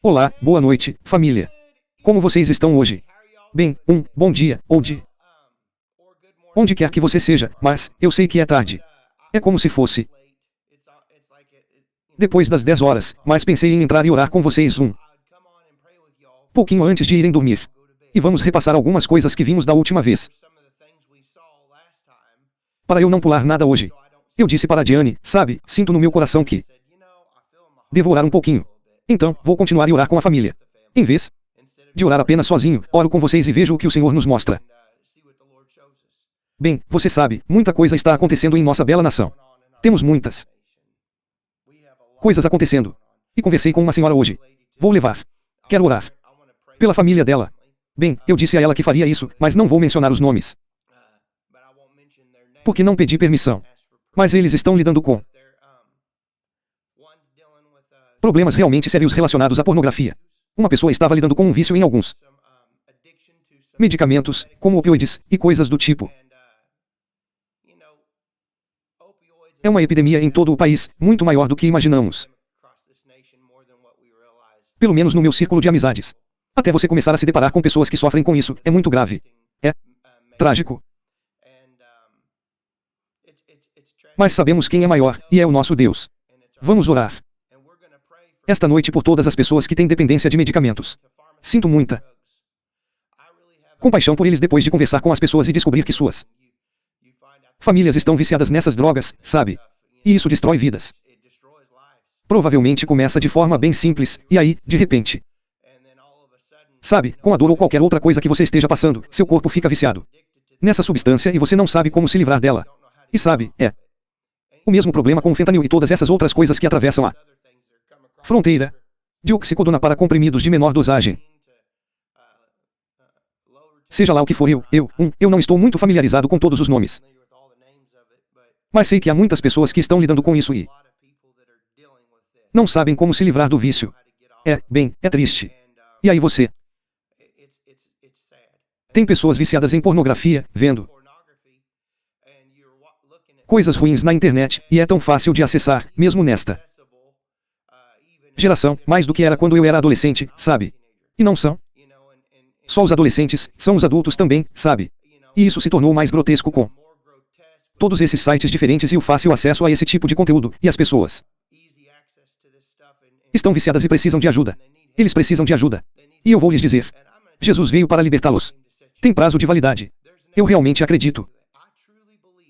Olá, boa noite, família. Como vocês estão hoje? Bem, bom dia, ou onde quer que você seja, mas eu sei que é tarde. É como se fosse depois das 10 horas, mas pensei em entrar e orar com vocês pouquinho antes de irem dormir. E vamos repassar algumas coisas que vimos da última vez. Para eu não pular nada hoje. Eu disse para Diane, sabe, sinto no meu coração que devo orar um pouquinho. Então, vou continuar e orar com a família. Em vez de orar apenas sozinho, oro com vocês e vejo o que o Senhor nos mostra. Bem, você sabe, muita coisa está acontecendo em nossa bela nação. Temos muitas coisas acontecendo. E conversei com uma senhora hoje. Vou levar. Quero orar pela família dela. Bem, eu disse a ela que faria isso, mas não vou mencionar os nomes. Porque não pedi permissão. Mas eles estão lidando com problemas realmente sérios relacionados à pornografia. Uma pessoa estava lidando com um vício em alguns medicamentos, como opioides, e coisas do tipo. É uma epidemia em todo o país, muito maior do que imaginamos. Pelo menos no meu círculo de amizades. Até você começar a se deparar com pessoas que sofrem com isso, é muito grave. É trágico. Mas sabemos quem é maior, e é o nosso Deus. Vamos orar esta noite por todas as pessoas que têm dependência de medicamentos. Sinto muita compaixão por eles depois de conversar com as pessoas e descobrir que suas famílias estão viciadas nessas drogas, sabe? E isso destrói vidas. Provavelmente começa de forma bem simples, e aí, de repente, sabe, com a dor ou qualquer outra coisa que você esteja passando, seu corpo fica viciado nessa substância e você não sabe como se livrar dela. E sabe, é o mesmo problema com o fentanil e todas essas outras coisas que atravessam a fronteira de oxicodona para comprimidos de menor dosagem. Seja lá o que for eu não estou muito familiarizado com todos os nomes. Mas sei que há muitas pessoas que estão lidando com isso e não sabem como se livrar do vício. É triste. E aí você tem pessoas viciadas em pornografia, vendo coisas ruins na internet, e é tão fácil de acessar, mesmo nesta geração, mais do que era quando eu era adolescente, sabe? E não são só os adolescentes, são os adultos também, sabe? E isso se tornou mais grotesco com todos esses sites diferentes e o fácil acesso a esse tipo de conteúdo, e as pessoas estão viciadas e precisam de ajuda. Eles precisam de ajuda. E eu vou lhes dizer, Jesus veio para libertá-los. Tem prazo de validade. Eu realmente acredito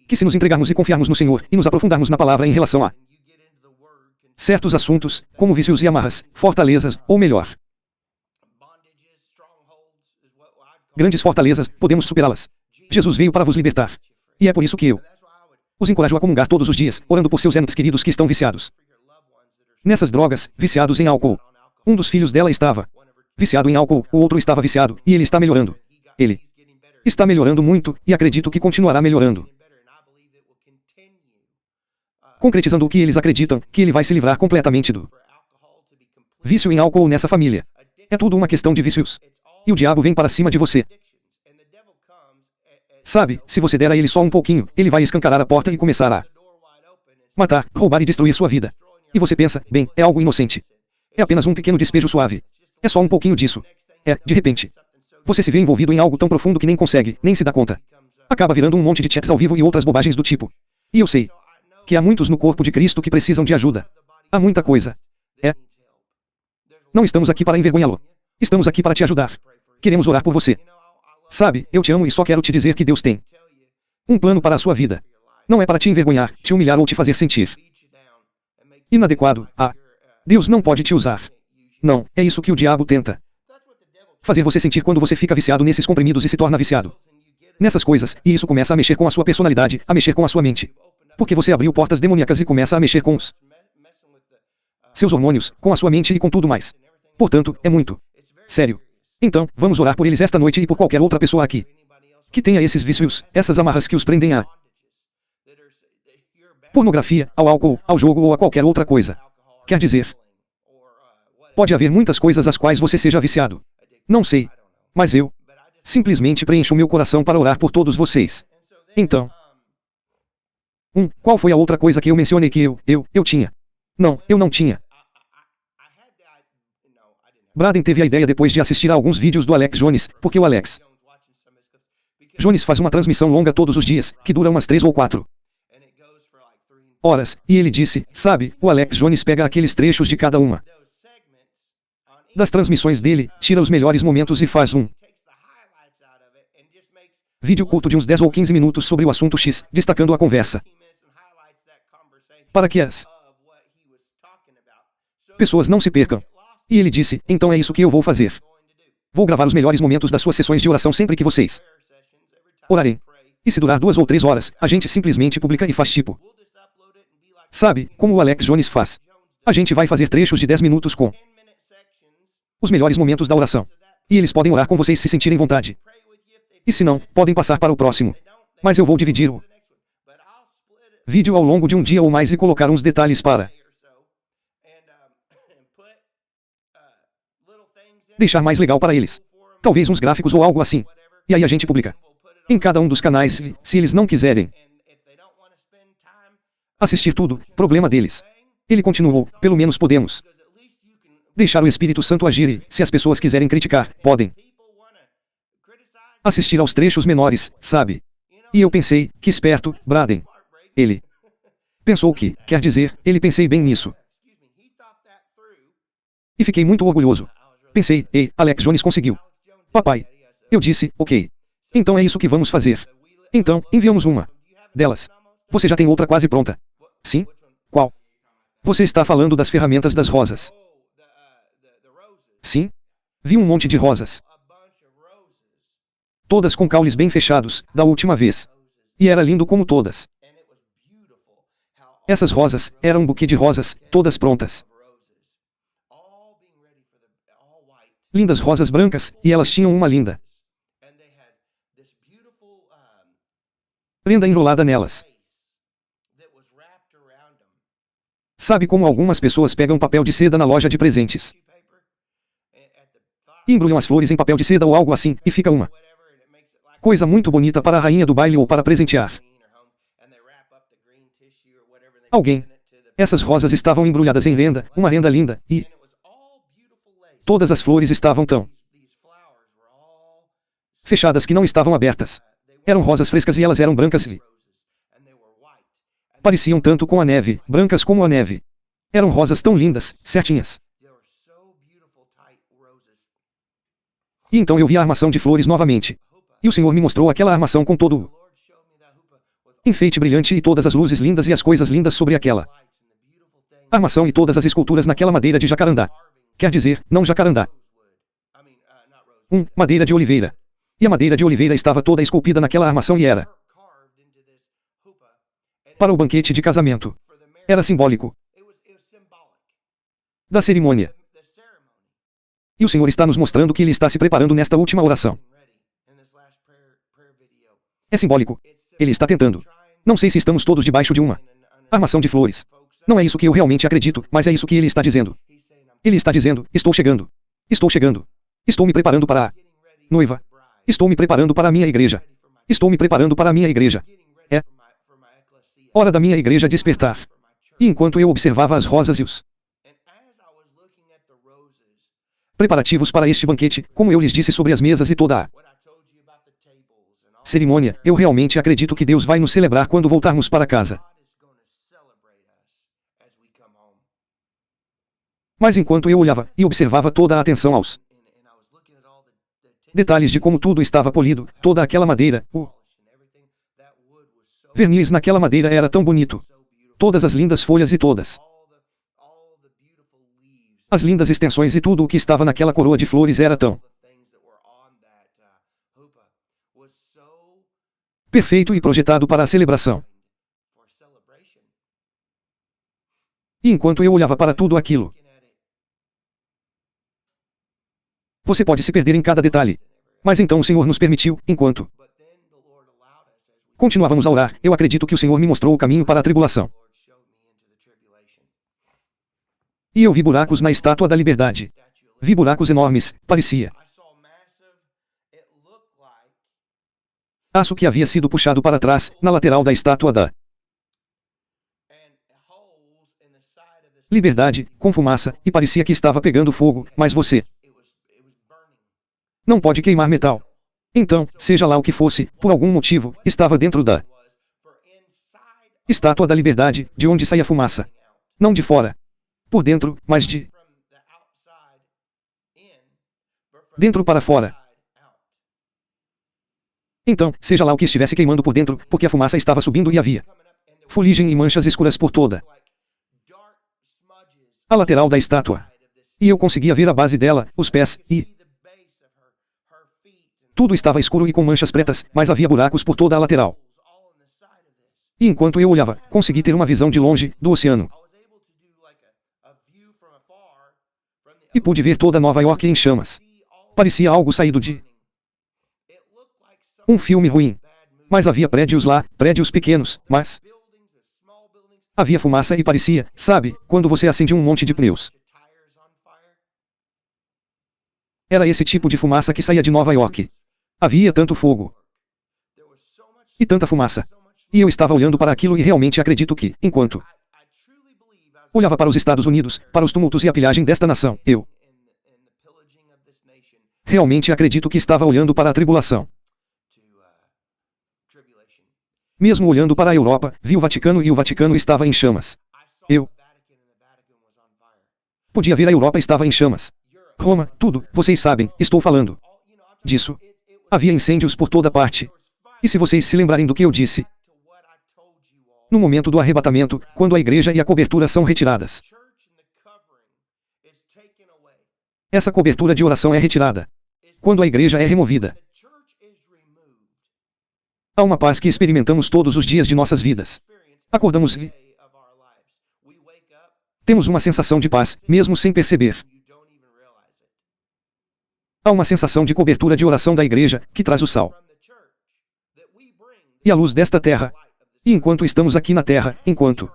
que se nos entregarmos e confiarmos no Senhor, e nos aprofundarmos na palavra em relação a certos assuntos, como vícios e amarras, fortalezas, ou melhor, grandes fortalezas, podemos superá-las. Jesus veio para vos libertar. E é por isso que eu os encorajo a comungar todos os dias, orando por seus entes queridos que estão viciados nessas drogas, viciados em álcool. Um dos filhos dela estava viciado em álcool, o outro estava viciado, e ele está melhorando. Ele está melhorando muito, e acredito que continuará melhorando. Concretizando o que eles acreditam, que ele vai se livrar completamente do vício em álcool nessa família. É tudo uma questão de vícios. E o diabo vem para cima de você. Sabe, se você der a ele só um pouquinho, ele vai escancarar a porta e começar a matar, roubar e destruir sua vida. E você pensa, bem, é algo inocente. É apenas um pequeno despejo suave. É só um pouquinho disso. De repente, você se vê envolvido em algo tão profundo que nem consegue, nem se dá conta. Acaba virando um monte de chats ao vivo e outras bobagens do tipo. E eu sei que há muitos no corpo de Cristo que precisam de ajuda. Há muita coisa. Não estamos aqui para envergonhá-lo. Estamos aqui para te ajudar. Queremos orar por você. Sabe, eu te amo e só quero te dizer que Deus tem um plano para a sua vida. Não é para te envergonhar, te humilhar ou te fazer sentir inadequado. Deus não pode te usar. Não, é isso que o diabo tenta fazer você sentir quando você fica viciado nesses comprimidos e se torna viciado nessas coisas, e isso começa a mexer com a sua personalidade, a mexer com a sua mente. Porque você abriu portas demoníacas e começa a mexer com os seus hormônios, com a sua mente e com tudo mais. Portanto, é muito sério. Então, vamos orar por eles esta noite e por qualquer outra pessoa aqui que tenha esses vícios, essas amarras que os prendem à pornografia, ao álcool, ao jogo ou a qualquer outra coisa. Quer dizer, pode haver muitas coisas às quais você seja viciado. Não sei. Mas eu simplesmente preencho meu coração para orar por todos vocês. Então, qual foi a outra coisa que eu mencionei que eu tinha? Não, eu não tinha. Braden teve a ideia depois de assistir a alguns vídeos do Alex Jones, porque o Alex Jones faz uma transmissão longa todos os dias, que dura umas 3 ou 4 horas, e ele disse, sabe, o Alex Jones pega aqueles trechos de cada uma das transmissões dele, tira os melhores momentos e faz um vídeo curto de uns 10 ou 15 minutos sobre o assunto X, destacando a conversa, para que as pessoas não se percam. E ele disse, então é isso que eu vou fazer. Vou gravar os melhores momentos das suas sessões de oração sempre que vocês orarem. E se durar 2 ou 3 horas, a gente simplesmente publica e faz tipo. Sabe, como o Alex Jones faz. A gente vai fazer trechos de 10 minutos com os melhores momentos da oração. E eles podem orar com vocês se sentirem vontade. E se não, podem passar para o próximo. Mas eu vou dividir o vídeo ao longo de um dia ou mais e colocar uns detalhes para deixar mais legal para eles. Talvez uns gráficos ou algo assim. E aí a gente publica em cada um dos canais e, se eles não quiserem assistir tudo, problema deles. Ele continuou, pelo menos podemos deixar o Espírito Santo agir e, se as pessoas quiserem criticar, podem assistir aos trechos menores, sabe? E eu pensei, que esperto, Braden. Ele pensou que, quer dizer, ele pensei bem nisso. E fiquei muito orgulhoso. Pensei, ei, Alex Jones conseguiu. Papai. Eu disse, ok. Então é isso que vamos fazer. Então, enviamos uma delas. Você já tem outra quase pronta? Sim? Qual? Você está falando das ferramentas das rosas. Sim? Vi um monte de rosas. Todas com caules bem fechados, da última vez. E era lindo como todas. Essas rosas, eram um buquê de rosas, todas prontas. Lindas rosas brancas, e elas tinham uma linda prenda enrolada nelas. Sabe como algumas pessoas pegam papel de seda na loja de presentes e embrulham as flores em papel de seda ou algo assim, e fica uma coisa muito bonita para a rainha do baile ou para presentear alguém. Essas rosas estavam embrulhadas em renda, uma renda linda, e todas as flores estavam tão fechadas que não estavam abertas. Eram rosas frescas e elas eram brancas e pareciam tanto com a neve, brancas como a neve. Eram rosas tão lindas, certinhas. E então eu vi a armação de flores novamente. E o Senhor me mostrou aquela armação com todo o enfeite brilhante e todas as luzes lindas e as coisas lindas sobre aquela armação e todas as esculturas naquela madeira de jacarandá. Quer dizer, não jacarandá. Madeira de oliveira. E a madeira de oliveira estava toda esculpida naquela armação e era para o banquete de casamento. Era simbólico da cerimônia. E o Senhor está nos mostrando que Ele está se preparando nesta última oração. É simbólico. Ele está tentando. Não sei se estamos todos debaixo de uma armação de flores. Não é isso que eu realmente acredito, mas é isso que Ele está dizendo. Ele está dizendo, estou chegando. Estou chegando. Estou me preparando para a noiva. Estou me preparando para a minha igreja. Estou me preparando para a minha igreja. É hora da minha igreja despertar. E enquanto eu observava as rosas e os preparativos para este banquete, como eu lhes disse sobre as mesas e toda a cerimônia, eu realmente acredito que Deus vai nos celebrar quando voltarmos para casa. Mas enquanto eu olhava, e observava toda a atenção aos detalhes de como tudo estava polido, toda aquela madeira, o verniz naquela madeira era tão bonito. Todas as lindas folhas e todas as lindas extensões e tudo o que estava naquela coroa de flores era tão perfeito e projetado para a celebração. E enquanto eu olhava para tudo aquilo, você pode se perder em cada detalhe. Mas então o Senhor nos permitiu, enquanto continuávamos a orar, eu acredito que o Senhor me mostrou o caminho para a tribulação. E eu vi buracos na Estátua da Liberdade. Vi buracos enormes, parecia aço que havia sido puxado para trás, na lateral da Estátua da Liberdade, com fumaça, e parecia que estava pegando fogo, mas você Não pode queimar metal. Então, seja lá o que fosse, por algum motivo, estava dentro da Estátua da Liberdade, de onde saía fumaça. Não de fora. Por dentro, mas de dentro para fora. Então, seja lá o que estivesse queimando por dentro, porque a fumaça estava subindo e havia fuligem e manchas escuras por toda a lateral da estátua. E eu conseguia ver a base dela, os pés, e tudo estava escuro e com manchas pretas, mas havia buracos por toda a lateral. E enquanto eu olhava, consegui ter uma visão de longe, do oceano. E pude ver toda Nova York em chamas. Parecia algo saído de um filme ruim. Mas havia prédios lá, prédios pequenos, mas havia fumaça e parecia, sabe, quando você acende um monte de pneus. Era esse tipo de fumaça que saía de Nova York. Havia tanto fogo. E tanta fumaça. E eu estava olhando para aquilo e realmente acredito que, enquanto olhava para os Estados Unidos, para os tumultos e a pilhagem desta nação, eu realmente acredito que estava olhando para a tribulação. Mesmo olhando para a Europa, vi o Vaticano e o Vaticano estava em chamas. Eu podia ver a Europa estava em chamas. Roma, tudo, vocês sabem, estou falando disso. Havia incêndios por toda parte. E se vocês se lembrarem do que eu disse, no momento do arrebatamento, quando a igreja e a cobertura são retiradas, essa cobertura de oração é retirada. Quando a igreja é removida, há uma paz que experimentamos todos os dias de nossas vidas. Acordamos e temos uma sensação de paz, mesmo sem perceber. Há uma sensação de cobertura de oração da igreja, que traz o sal e a luz desta terra. E enquanto estamos aqui na terra, enquanto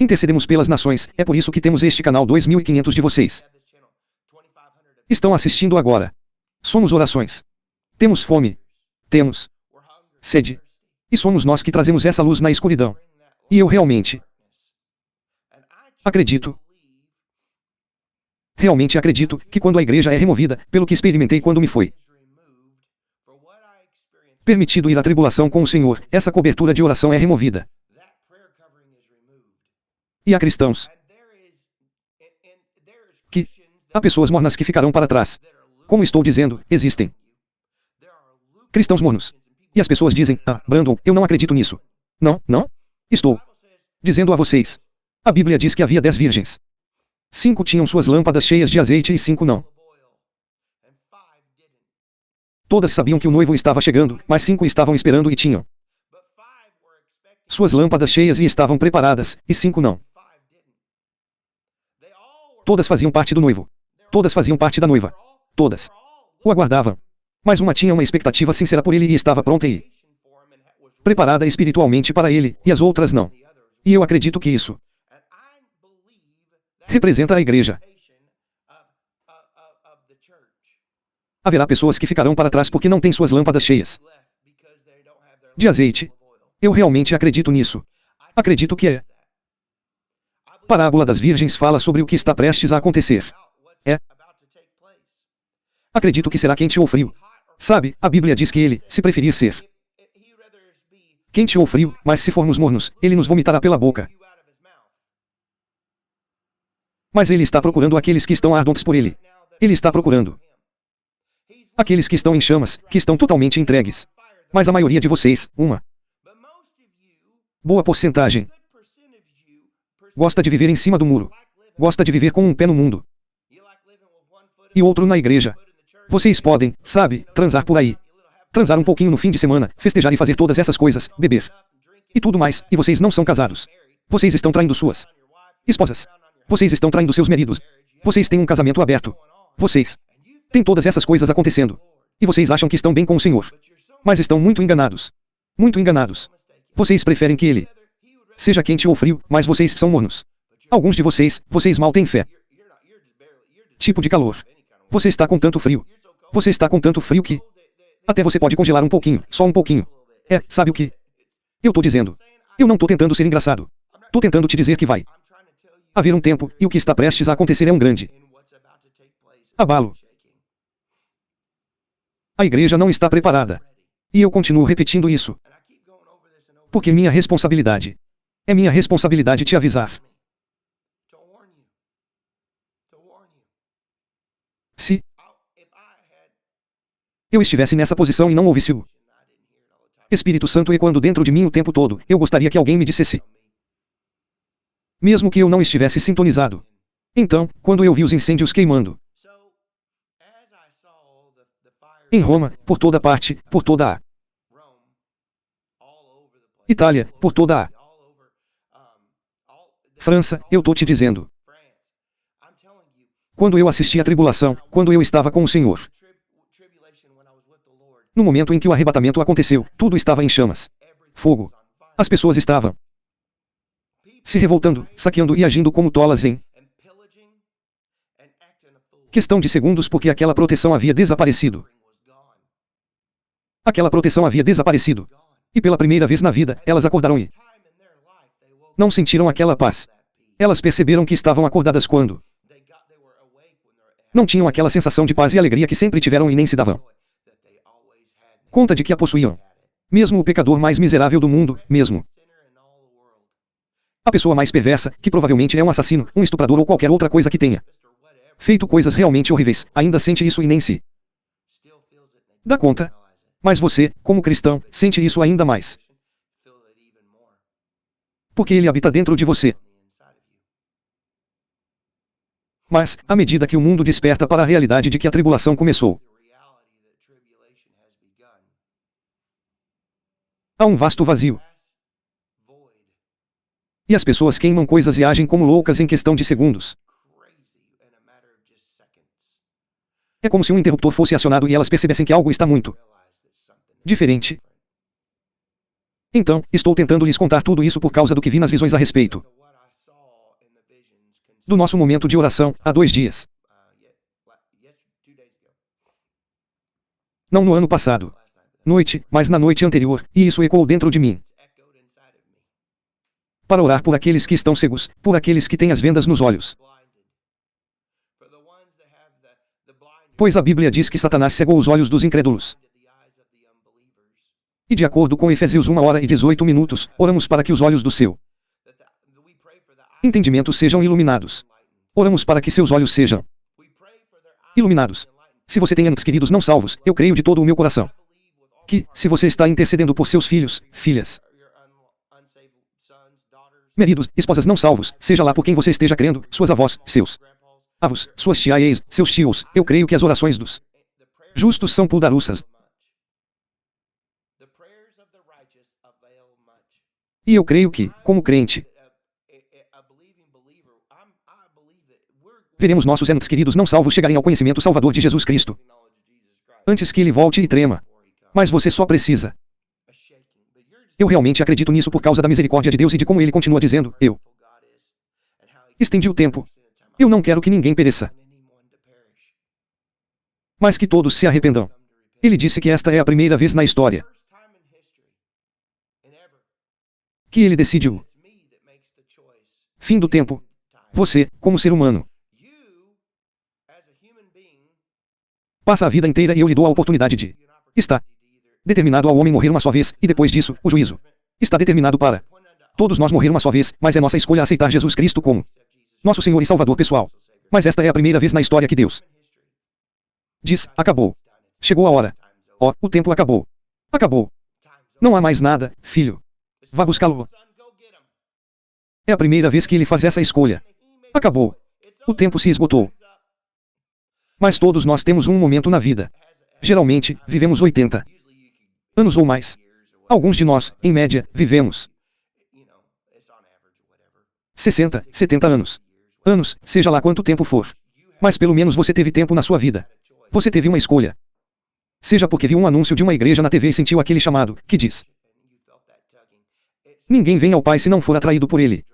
intercedemos pelas nações, é por isso que temos este canal 2500 de vocês estão assistindo agora. Somos orações. Temos fome. Temos sede. E somos nós que trazemos essa luz na escuridão. E eu realmente acredito que quando a igreja é removida, pelo que experimentei quando me foi permitido ir à tribulação com o Senhor, essa cobertura de oração é removida. E há cristãos que há pessoas mornas que ficarão para trás. Como estou dizendo, existem cristãos mornos. E as pessoas dizem, Brandon, eu não acredito nisso. Não? Estou dizendo a vocês. A Bíblia diz que havia 10 virgens. 5 tinham suas lâmpadas cheias de azeite e 5 não. Todas sabiam que o noivo estava chegando, mas 5 estavam esperando e tinham suas lâmpadas cheias e estavam preparadas, e 5 não. Todas faziam parte do noivo. Todas faziam parte da noiva. Todas o aguardavam. Mas uma tinha uma expectativa sincera por ele e estava pronta e preparada espiritualmente para ele, e as outras não. E eu acredito que isso representa a igreja. Haverá pessoas que ficarão para trás porque não têm suas lâmpadas cheias de azeite. Eu realmente acredito nisso. Acredito que a parábola das virgens fala sobre o que está prestes a acontecer. Acredito que será quente ou frio. Sabe, a Bíblia diz que ele, se preferir ser quente ou frio, mas se formos mornos, ele nos vomitará pela boca. Mas ele está procurando aqueles que estão ardentes por ele. Ele está procurando aqueles que estão em chamas, que estão totalmente entregues. Mas a maioria de vocês, uma boa porcentagem, gosta de viver em cima do muro. Gosta de viver com um pé no mundo e outro na igreja. Vocês podem, sabe, transar por aí. Transar um pouquinho no fim de semana, festejar e fazer todas essas coisas, beber e tudo mais, e vocês não são casados. Vocês estão traindo suas esposas. Vocês estão traindo seus maridos. Vocês têm um casamento aberto. Vocês têm todas essas coisas acontecendo. E vocês acham que estão bem com o Senhor. Mas estão muito enganados. Muito enganados. Vocês preferem que ele seja quente ou frio, mas vocês são mornos. Alguns de vocês mal têm fé. Tipo de calor. Você está com tanto frio. Você está com tanto frio que até você pode congelar um pouquinho, só um pouquinho. Sabe o que eu tô dizendo? Eu não tô tentando ser engraçado. Tô tentando te dizer que vai haver um tempo, e o que está prestes a acontecer é um grande abalo. A igreja não está preparada. E eu continuo repetindo isso. Porque minha responsabilidade. É minha responsabilidade te avisar. Se eu estivesse nessa posição e não ouvisse o Espírito Santo ecoando dentro de mim o tempo todo, eu gostaria que alguém me dissesse. Mesmo que eu não estivesse sintonizado. Então, quando eu vi os incêndios queimando em Roma, por toda parte, por toda a Itália, por toda a França, eu tô te dizendo. Quando eu assisti à tribulação, quando eu estava com o Senhor. No momento em que o arrebatamento aconteceu, tudo estava em chamas. Fogo. As pessoas estavam se revoltando, saqueando e agindo como tolas em questão de segundos porque aquela proteção havia desaparecido. Aquela proteção havia desaparecido. E pela primeira vez na vida, elas acordaram e não sentiram aquela paz. Elas perceberam que estavam acordadas quando não tinham aquela sensação de paz e alegria que sempre tiveram e nem se davam conta de que a possuíam. Mesmo o pecador mais miserável do mundo, mesmo a pessoa mais perversa, que provavelmente é um assassino, um estuprador ou qualquer outra coisa que tenha feito coisas realmente horríveis, ainda sente isso e nem se dá conta. Mas você, como cristão, sente isso ainda mais. Porque ele habita dentro de você. Mas, à medida que o mundo desperta para a realidade de que a tribulação começou, há um vasto vazio. E as pessoas queimam coisas e agem como loucas em questão de segundos. É como se um interruptor fosse acionado e elas percebessem que algo está muito diferente. Então, estou tentando lhes contar tudo isso por causa do que vi nas visões a respeito do nosso momento de oração, há 2 dias. Não no ano passado. Noite, mas na noite anterior, e isso ecoou dentro de mim. Para orar por aqueles que estão cegos, por aqueles que têm as vendas nos olhos. Pois a Bíblia diz que Satanás cegou os olhos dos incrédulos. E de acordo com Efésios 1h18, oramos para que os olhos do seu entendimento sejam iluminados. Oramos para que seus olhos sejam iluminados. Se você tem amigos queridos não salvos, eu creio de todo o meu coração que, se você está intercedendo por seus filhos, filhas, maridos, esposas não salvos, seja lá por quem você esteja crendo, suas avós, seus avós, suas tias, seus tios, eu creio que as orações dos justos são poderosas. E eu creio que, como crente, veremos nossos entes queridos não salvos chegarem ao conhecimento salvador de Jesus Cristo antes que ele volte e trema. Mas você só precisa. Eu realmente acredito nisso por causa da misericórdia de Deus e de como ele continua dizendo, eu estendi o tempo. Eu não quero que ninguém pereça, mas que todos se arrependam. Ele disse que esta é a primeira vez na história que ele decidiu. Fim do tempo. Você, como ser humano, passa a vida inteira e eu lhe dou a oportunidade de. Está determinado ao homem morrer uma só vez, e depois disso, o juízo. Está determinado para todos nós morrer uma só vez, mas é nossa escolha aceitar Jesus Cristo como nosso Senhor e Salvador pessoal. Mas esta é a primeira vez na história que Deus diz, acabou. Chegou a hora. Ó, o tempo acabou. Acabou. Não há mais nada, filho. Vá buscá-lo. É a primeira vez que ele faz essa escolha. Acabou. O tempo se esgotou. Mas todos nós temos um momento na vida. Geralmente, vivemos 80 anos ou mais. Alguns de nós, em média, vivemos 60, 70 anos. Anos, seja lá quanto tempo for. Mas pelo menos você teve tempo na sua vida. Você teve uma escolha. Seja porque viu um anúncio de uma igreja na TV e sentiu aquele chamado, que diz: ninguém vem ao Pai se não for atraído por Ele.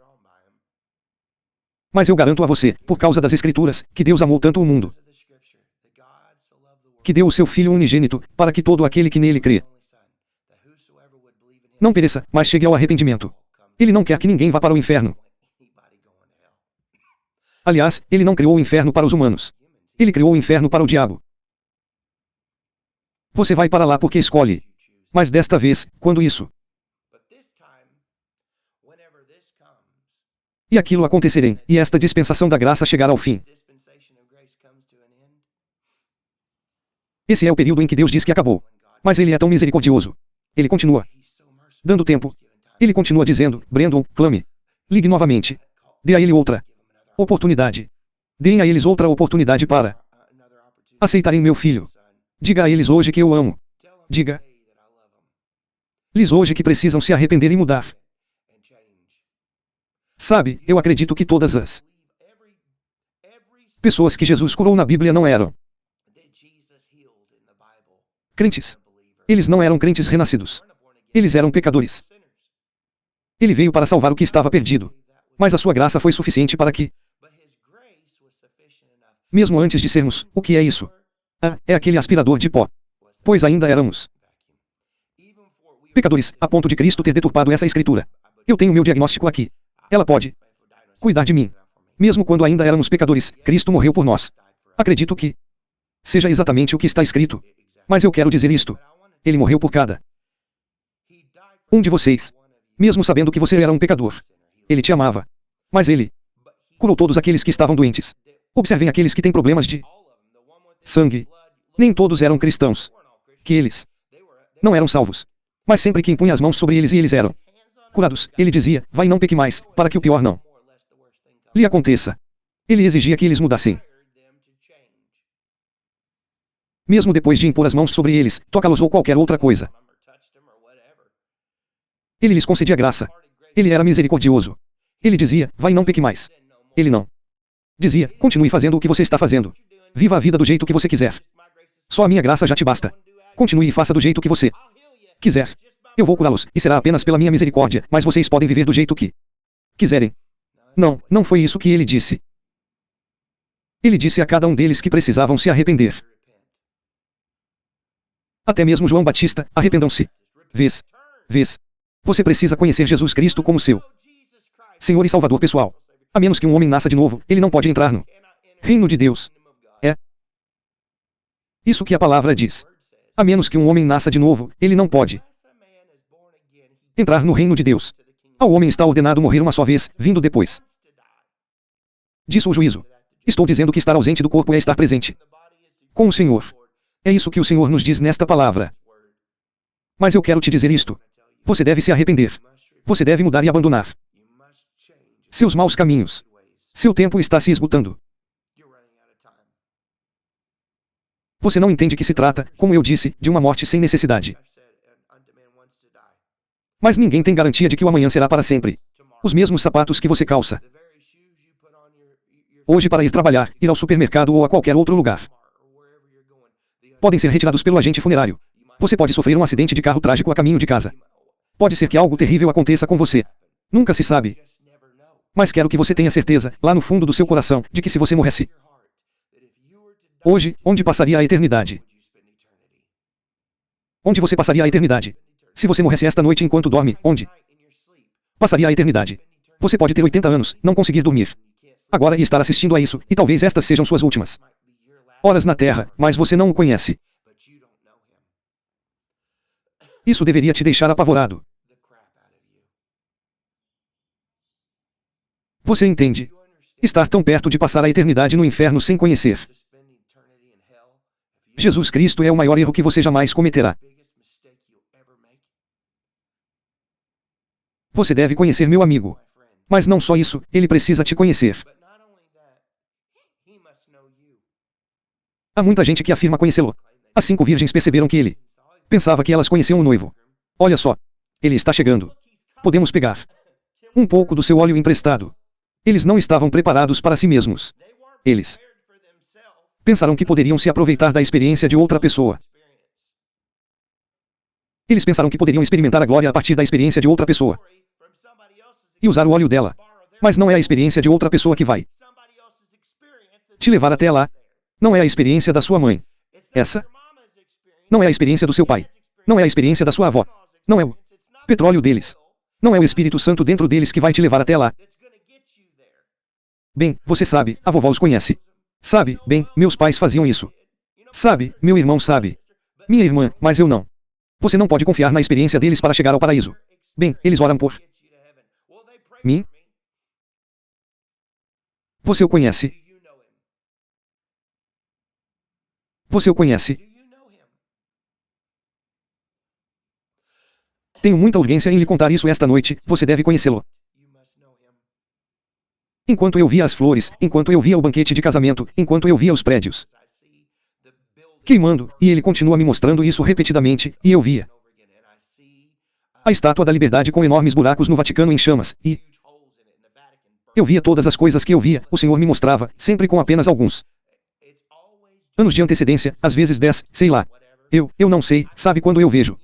Mas eu garanto a você, por causa das Escrituras, que Deus amou tanto o mundo, que deu o seu Filho unigênito, para que todo aquele que nele crê não pereça, mas chegue ao arrependimento. Ele não quer que ninguém vá para o inferno. Aliás, ele não criou o inferno para os humanos. Ele criou o inferno para o diabo. Você vai para lá porque escolhe. Mas desta vez, quando isso e aquilo acontecerem, e esta dispensação da graça chegar ao fim. Esse é o período em que Deus diz que acabou. Mas Ele é tão misericordioso. Ele continua dando tempo. Ele continua dizendo, Brandon, clame. Ligue novamente. Dê a ele outra oportunidade. Deem a eles outra oportunidade para aceitarem meu filho. Diga a eles hoje que eu amo. Diga-lhes hoje que precisam se arrepender e mudar. Sabe, eu acredito que todas as pessoas que Jesus curou na Bíblia não eram crentes. Eles não eram crentes renascidos. Eles eram pecadores. Ele veio para salvar o que estava perdido. Mas a sua graça foi suficiente para que, mesmo antes de sermos, o que é isso? É aquele aspirador de pó. Pois ainda éramos pecadores, a ponto de Cristo ter deturpado essa escritura. Eu tenho meu diagnóstico aqui. Ela pode cuidar de mim. Mesmo quando ainda éramos pecadores, Cristo morreu por nós. Acredito que seja exatamente o que está escrito. Mas eu quero dizer isto. Ele morreu por cada um de vocês. Mesmo sabendo que você era um pecador. Ele te amava. Mas ele curou todos aqueles que estavam doentes. Observem aqueles que têm problemas de sangue. Nem todos eram cristãos. Que eles não eram salvos. Mas sempre que impunha as mãos sobre eles e eles eram curados, ele dizia, vai e não peque mais, para que o pior não lhe aconteça. Ele exigia que eles mudassem. Mesmo depois de impor as mãos sobre eles, tocá-los ou qualquer outra coisa. Ele lhes concedia graça. Ele era misericordioso. Ele dizia, vai e não peque mais. Ele não dizia, continue fazendo o que você está fazendo. Viva a vida do jeito que você quiser. Só a minha graça já te basta. Continue e faça do jeito que você quiser. Eu vou curá-los, e será apenas pela minha misericórdia, mas vocês podem viver do jeito que quiserem. Não, não foi isso que ele disse. Ele disse a cada um deles que precisavam se arrepender. Até mesmo João Batista, arrependam-se. Vês. Você precisa conhecer Jesus Cristo como seu Senhor e Salvador pessoal. A menos que um homem nasça de novo, ele não pode entrar no reino de Deus. É isso que a palavra diz. A menos que um homem nasça de novo, ele não pode entrar no reino de Deus. Ao homem está ordenado morrer uma só vez, vindo depois disso o juízo. Estou dizendo que estar ausente do corpo é estar presente com o Senhor. É isso que o Senhor nos diz nesta palavra. Mas eu quero te dizer isto. Você deve se arrepender. Você deve mudar e abandonar seus maus caminhos. Seu tempo está se esgotando. Você não entende que se trata, como eu disse, de uma morte sem necessidade. Mas ninguém tem garantia de que o amanhã será para sempre. Os mesmos sapatos que você calça hoje para ir trabalhar, ir ao supermercado ou a qualquer outro lugar podem ser retirados pelo agente funerário. Você pode sofrer um acidente de carro trágico a caminho de casa. Pode ser que algo terrível aconteça com você. Nunca se sabe. Mas quero que você tenha certeza, lá no fundo do seu coração, de que se você morresse hoje, onde passaria a eternidade? Onde você passaria a eternidade? Se você morresse esta noite enquanto dorme, onde passaria a eternidade? Você pode ter 80 anos, não conseguir dormir agora e estar assistindo a isso, e talvez estas sejam suas últimas horas na Terra, mas você não o conhece. Isso deveria te deixar apavorado. Você entende? Estar tão perto de passar a eternidade no inferno sem conhecer Jesus Cristo é o maior erro que você jamais cometerá. Você deve conhecer meu amigo. Mas não só isso, ele precisa te conhecer. Há muita gente que afirma conhecê-lo. As 5 virgens perceberam que ele pensava que elas conheciam o noivo. Olha só. Ele está chegando. Podemos pegar um pouco do seu óleo emprestado. Eles não estavam preparados para si mesmos. Eles pensaram que poderiam se aproveitar da experiência de outra pessoa. Eles pensaram que poderiam experimentar a glória a partir da experiência de outra pessoa e usar o óleo dela. Mas não é a experiência de outra pessoa que vai te levar até lá. Não é a experiência da sua mãe. Essa não é a experiência do seu pai. Não é a experiência da sua avó. Não é o petróleo deles. Não é o Espírito Santo dentro deles que vai te levar até lá. Bem, você sabe, a vovó os conhece. Sabe, bem, meus pais faziam isso. Sabe, meu irmão sabe. Minha irmã, mas eu não. Você não pode confiar na experiência deles para chegar ao paraíso. Bem, eles oram por mim? Você o conhece? Você o conhece? Tenho muita urgência em lhe contar isso esta noite, você deve conhecê-lo. Enquanto eu via as flores, enquanto eu via o banquete de casamento, enquanto eu via os prédios queimando, e ele continua me mostrando isso repetidamente, e eu via a Estátua da Liberdade com enormes buracos no Vaticano em chamas, e eu via todas as coisas que eu via, o Senhor me mostrava, sempre com apenas alguns anos de antecedência, às vezes 10, sei lá. Eu não sei, sabe quando eu vejo?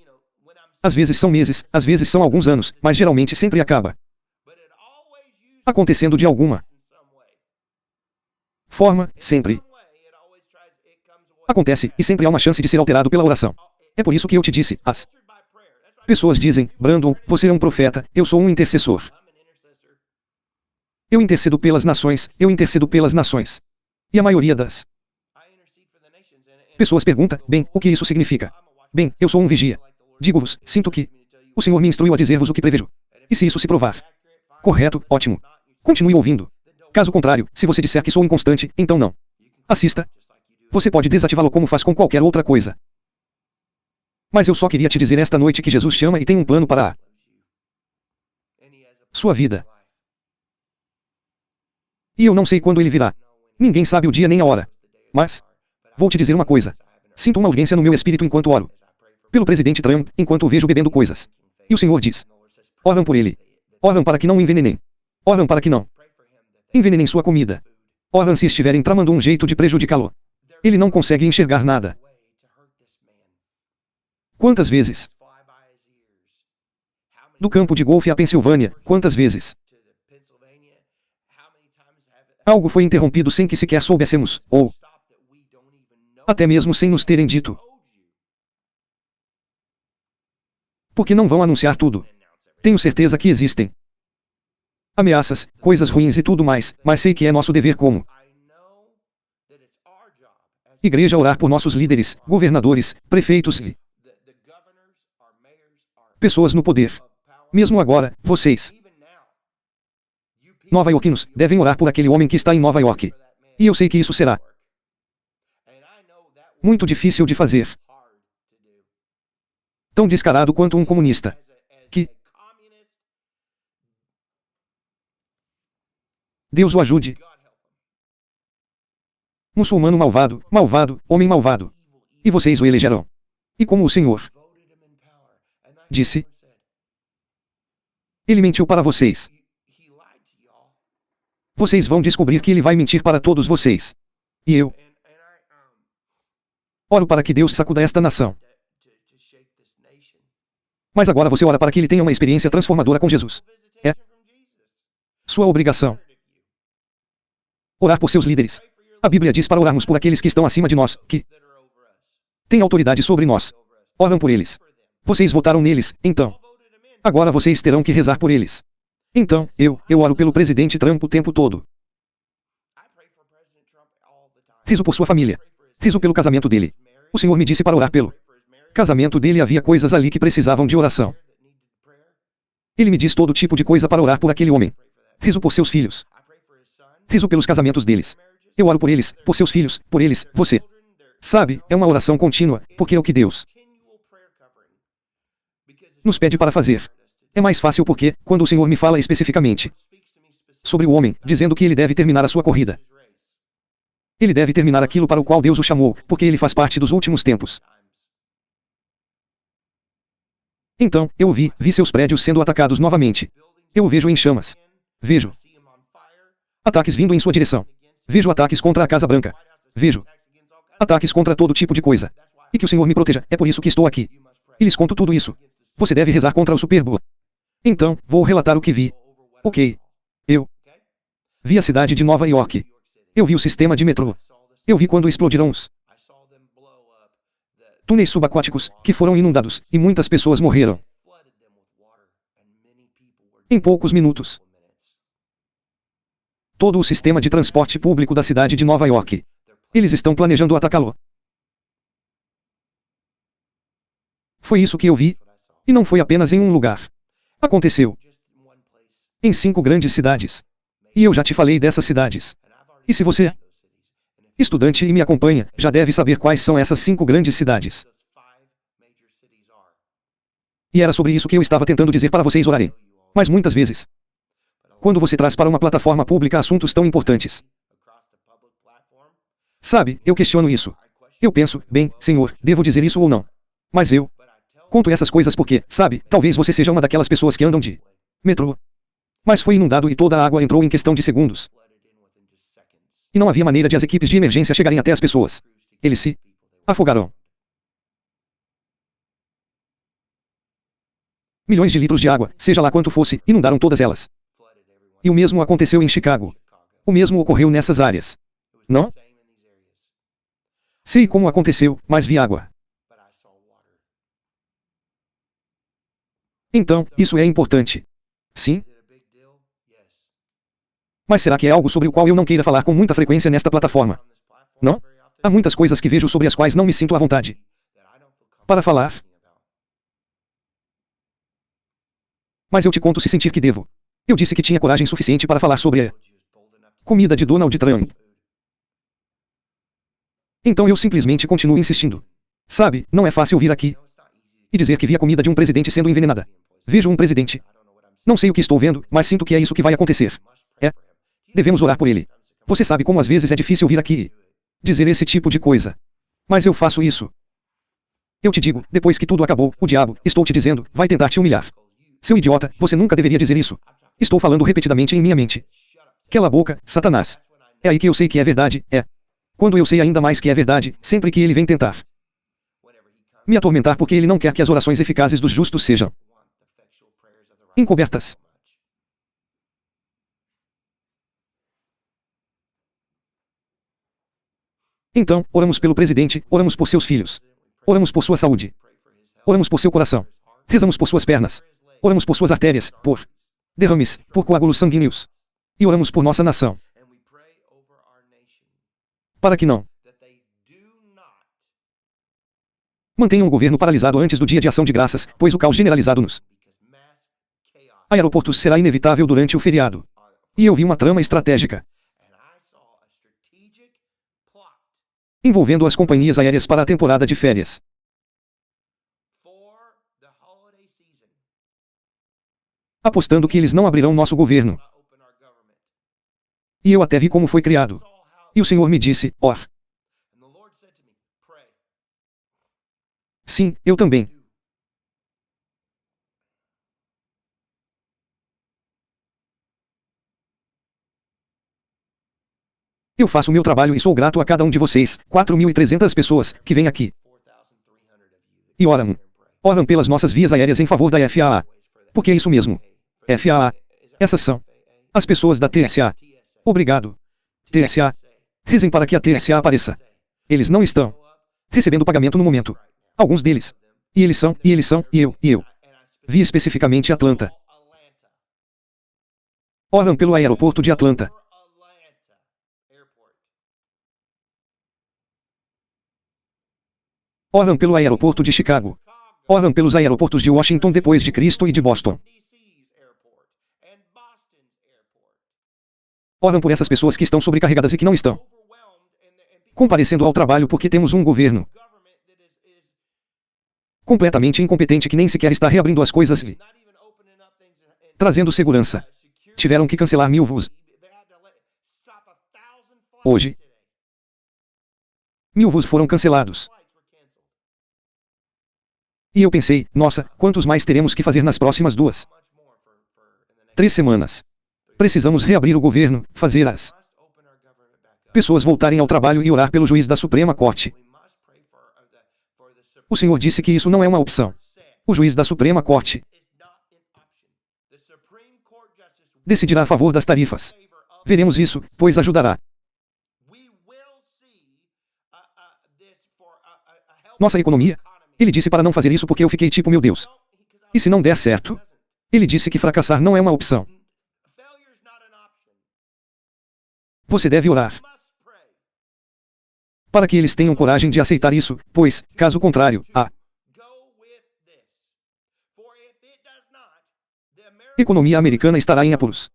Às vezes são meses, às vezes são alguns anos, mas geralmente sempre acaba acontecendo de alguma forma, sempre. Acontece, e sempre há uma chance de ser alterado pela oração. É por isso que eu te disse, as pessoas dizem, Brandon, você é um profeta, eu sou um intercessor. Eu intercedo pelas nações, eu intercedo pelas nações. E a maioria das pessoas pergunta, bem, o que isso significa? Bem, eu sou um vigia. Digo-vos, sinto que o Senhor me instruiu a dizer-vos o que prevejo. E se isso se provar correto, ótimo. Continue ouvindo. Caso contrário, se você disser que sou inconstante, então não. Assista. Você pode desativá-lo como faz com qualquer outra coisa. Mas eu só queria te dizer esta noite que Jesus te ama e tem um plano para a sua vida. E eu não sei quando ele virá. Ninguém sabe o dia nem a hora. Mas vou te dizer uma coisa. Sinto uma urgência no meu espírito enquanto oro pelo presidente Trump, enquanto o vejo bebendo coisas. E o Senhor diz: oram por ele. Oram para que não o envenenem. Oram para que não envenenem sua comida. Oram se estiverem tramando um jeito de prejudicá-lo. Ele não consegue enxergar nada. Quantas vezes? Do campo de golfe à Pensilvânia, quantas vezes? Algo foi interrompido sem que sequer soubéssemos, ou até mesmo sem nos terem dito. Porque não vão anunciar tudo. Tenho certeza que existem ameaças, coisas ruins e tudo mais, mas sei que é nosso dever como igreja orar por nossos líderes, governadores, prefeitos e pessoas no poder. Mesmo agora, vocês, nova-iorquinos, devem orar por aquele homem que está em Nova York. E eu sei que isso será muito difícil de fazer. Tão descarado quanto um comunista. Que Deus o ajude. Muçulmano malvado, malvado, homem malvado. E vocês o elegerão. E como o Senhor disse, ele mentiu para vocês. Vocês vão descobrir que ele vai mentir para todos vocês. E eu oro para que Deus sacuda esta nação. Mas agora você ora para que ele tenha uma experiência transformadora com Jesus. É sua obrigação orar por seus líderes. A Bíblia diz para orarmos por aqueles que estão acima de nós, que têm autoridade sobre nós. Oram por eles. Vocês votaram neles, então agora vocês terão que rezar por eles. Então, eu oro pelo presidente Trump o tempo todo. Rezo por sua família. Rezo pelo casamento dele. O Senhor me disse para orar pelo casamento dele, havia coisas ali que precisavam de oração. Ele me diz todo tipo de coisa para orar por aquele homem. Rezo por seus filhos. Rezo pelos casamentos deles. Eu oro por eles, por seus filhos, por eles, você. Sabe, é uma oração contínua, porque é o que Deus nos pede para fazer. É mais fácil porque, quando o Senhor me fala especificamente sobre o homem, dizendo que ele deve terminar a sua corrida. Ele deve terminar aquilo para o qual Deus o chamou, porque ele faz parte dos últimos tempos. Então, eu vi seus prédios sendo atacados novamente. Eu o vejo em chamas. Vejo ataques vindo em sua direção. Vejo ataques contra a Casa Branca. Vejo ataques contra todo tipo de coisa. E que o Senhor me proteja, é por isso que estou aqui. E lhes conto tudo isso. Você deve rezar contra o Super-Bowl. Então, vou relatar o que vi. Ok. Eu vi a cidade de Nova York. Eu vi o sistema de metrô. Eu vi quando explodiram os túneis subaquáticos, que foram inundados, e muitas pessoas morreram em poucos minutos. Todo o sistema de transporte público da cidade de Nova York. Eles estão planejando atacá-lo. Foi isso que eu vi. E não foi apenas em um lugar. Aconteceu em 5 grandes cidades. E eu já te falei dessas cidades. E se você é estudante e me acompanha, já deve saber quais são essas 5 grandes cidades. E era sobre isso que eu estava tentando dizer para vocês orarem. Mas muitas vezes, quando você traz para uma plataforma pública assuntos tão importantes, sabe, eu questiono isso. Eu penso, bem, Senhor, devo dizer isso ou não? Mas eu conto essas coisas porque, sabe, talvez você seja uma daquelas pessoas que andam de metrô. Mas foi inundado e toda a água entrou em questão de segundos. E não havia maneira de as equipes de emergência chegarem até as pessoas. Eles se afogaram. Milhões de litros de água, seja lá quanto fosse, inundaram todas elas. E o mesmo aconteceu em Chicago. O mesmo ocorreu nessas áreas. Não? Sei como aconteceu, mas vi água. Então, isso é importante. Sim? Mas será que é algo sobre o qual eu não queira falar com muita frequência nesta plataforma? Não? Há muitas coisas que vejo sobre as quais não me sinto à vontade para falar. Mas eu te conto se sentir que devo. Eu disse que tinha coragem suficiente para falar sobre a comida de Donald Trump. Então eu simplesmente continuo insistindo. Sabe, não é fácil vir aqui e dizer que vi a comida de um presidente sendo envenenada. Vejo um presidente. Não sei o que estou vendo, mas sinto que é isso que vai acontecer. Devemos orar por ele. Você sabe como às vezes é difícil vir aqui e dizer esse tipo de coisa. Mas eu faço isso. Eu te digo, depois que tudo acabou, o diabo, estou te dizendo, vai tentar te humilhar. Seu idiota, você nunca deveria dizer isso. Estou falando repetidamente em minha mente. Cala a boca, Satanás. É aí que eu sei que é verdade, quando eu sei ainda mais que é verdade, sempre que ele vem tentar me atormentar porque ele não quer que as orações eficazes dos justos sejam encobertas. Então, oramos pelo presidente, oramos por seus filhos. Oramos por sua saúde. Oramos por seu coração. Rezamos por suas pernas. Oramos por suas artérias, por derrames, por coágulos sanguíneos. E oramos por nossa nação. Para que não mantenham o governo paralisado antes do dia de ação de graças, pois o caos generalizado nos aeroportos será inevitável durante o feriado. E eu vi uma trama estratégica envolvendo as companhias aéreas para a temporada de férias. Apostando que eles não abrirão nosso governo. E eu até vi como foi criado. E o Senhor me disse, ore. Sim, eu também. Eu faço o meu trabalho e sou grato a cada um de vocês, 4.300 pessoas, que vêm aqui. E oram. Oram pelas nossas vias aéreas em favor da FAA. Porque é isso mesmo. FAA. Essas são as pessoas da TSA. Obrigado. TSA. Rezem para que a TSA apareça. Eles não estão recebendo pagamento no momento. Alguns deles. E eles são, e eu. Vi especificamente Atlanta. Oram pelo aeroporto de Atlanta. Oram pelo aeroporto de Chicago. Oram pelos aeroportos de Washington depois de Cristo e de Boston. Oram por essas pessoas que estão sobrecarregadas e que não estão comparecendo ao trabalho porque temos um governo completamente incompetente que nem sequer está reabrindo as coisas e trazendo segurança. Tiveram que cancelar 1000 voos. Hoje, 1000 voos foram cancelados. E eu pensei, nossa, quantos mais teremos que fazer nas próximas 2, 3 semanas? Precisamos reabrir o governo, fazer as pessoas voltarem ao trabalho e orar pelo juiz da Suprema Corte. O Senhor disse que isso não é uma opção. O juiz da Suprema Corte decidirá a favor das tarifas. Veremos isso, pois ajudará nossa economia. Ele disse para não fazer isso porque eu fiquei tipo, meu Deus. E se não der certo? Ele disse que fracassar não é uma opção. Você deve orar para que eles tenham coragem de aceitar isso, pois, caso contrário, Economia americana estará em apuros.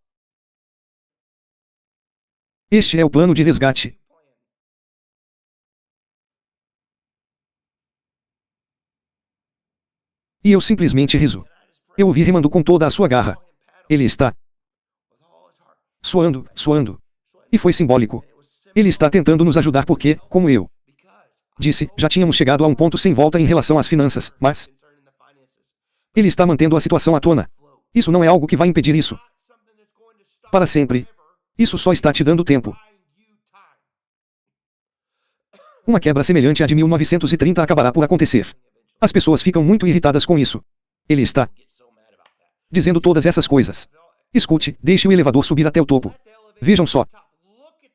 Este é o plano de resgate. E eu simplesmente riso. Eu o vi remando com toda a sua garra. Ele está suando, suando. E foi simbólico. Ele está tentando nos ajudar porque, como eu disse, já tínhamos chegado a um ponto sem volta em relação às finanças, mas ele está mantendo a situação à tona. Isso não é algo que vai impedir isso. Para sempre. Isso só está te dando tempo. Uma quebra semelhante à de 1930 acabará por acontecer. As pessoas ficam muito irritadas com isso. Ele está dizendo todas essas coisas. Escute, deixe o elevador subir até o topo. Vejam só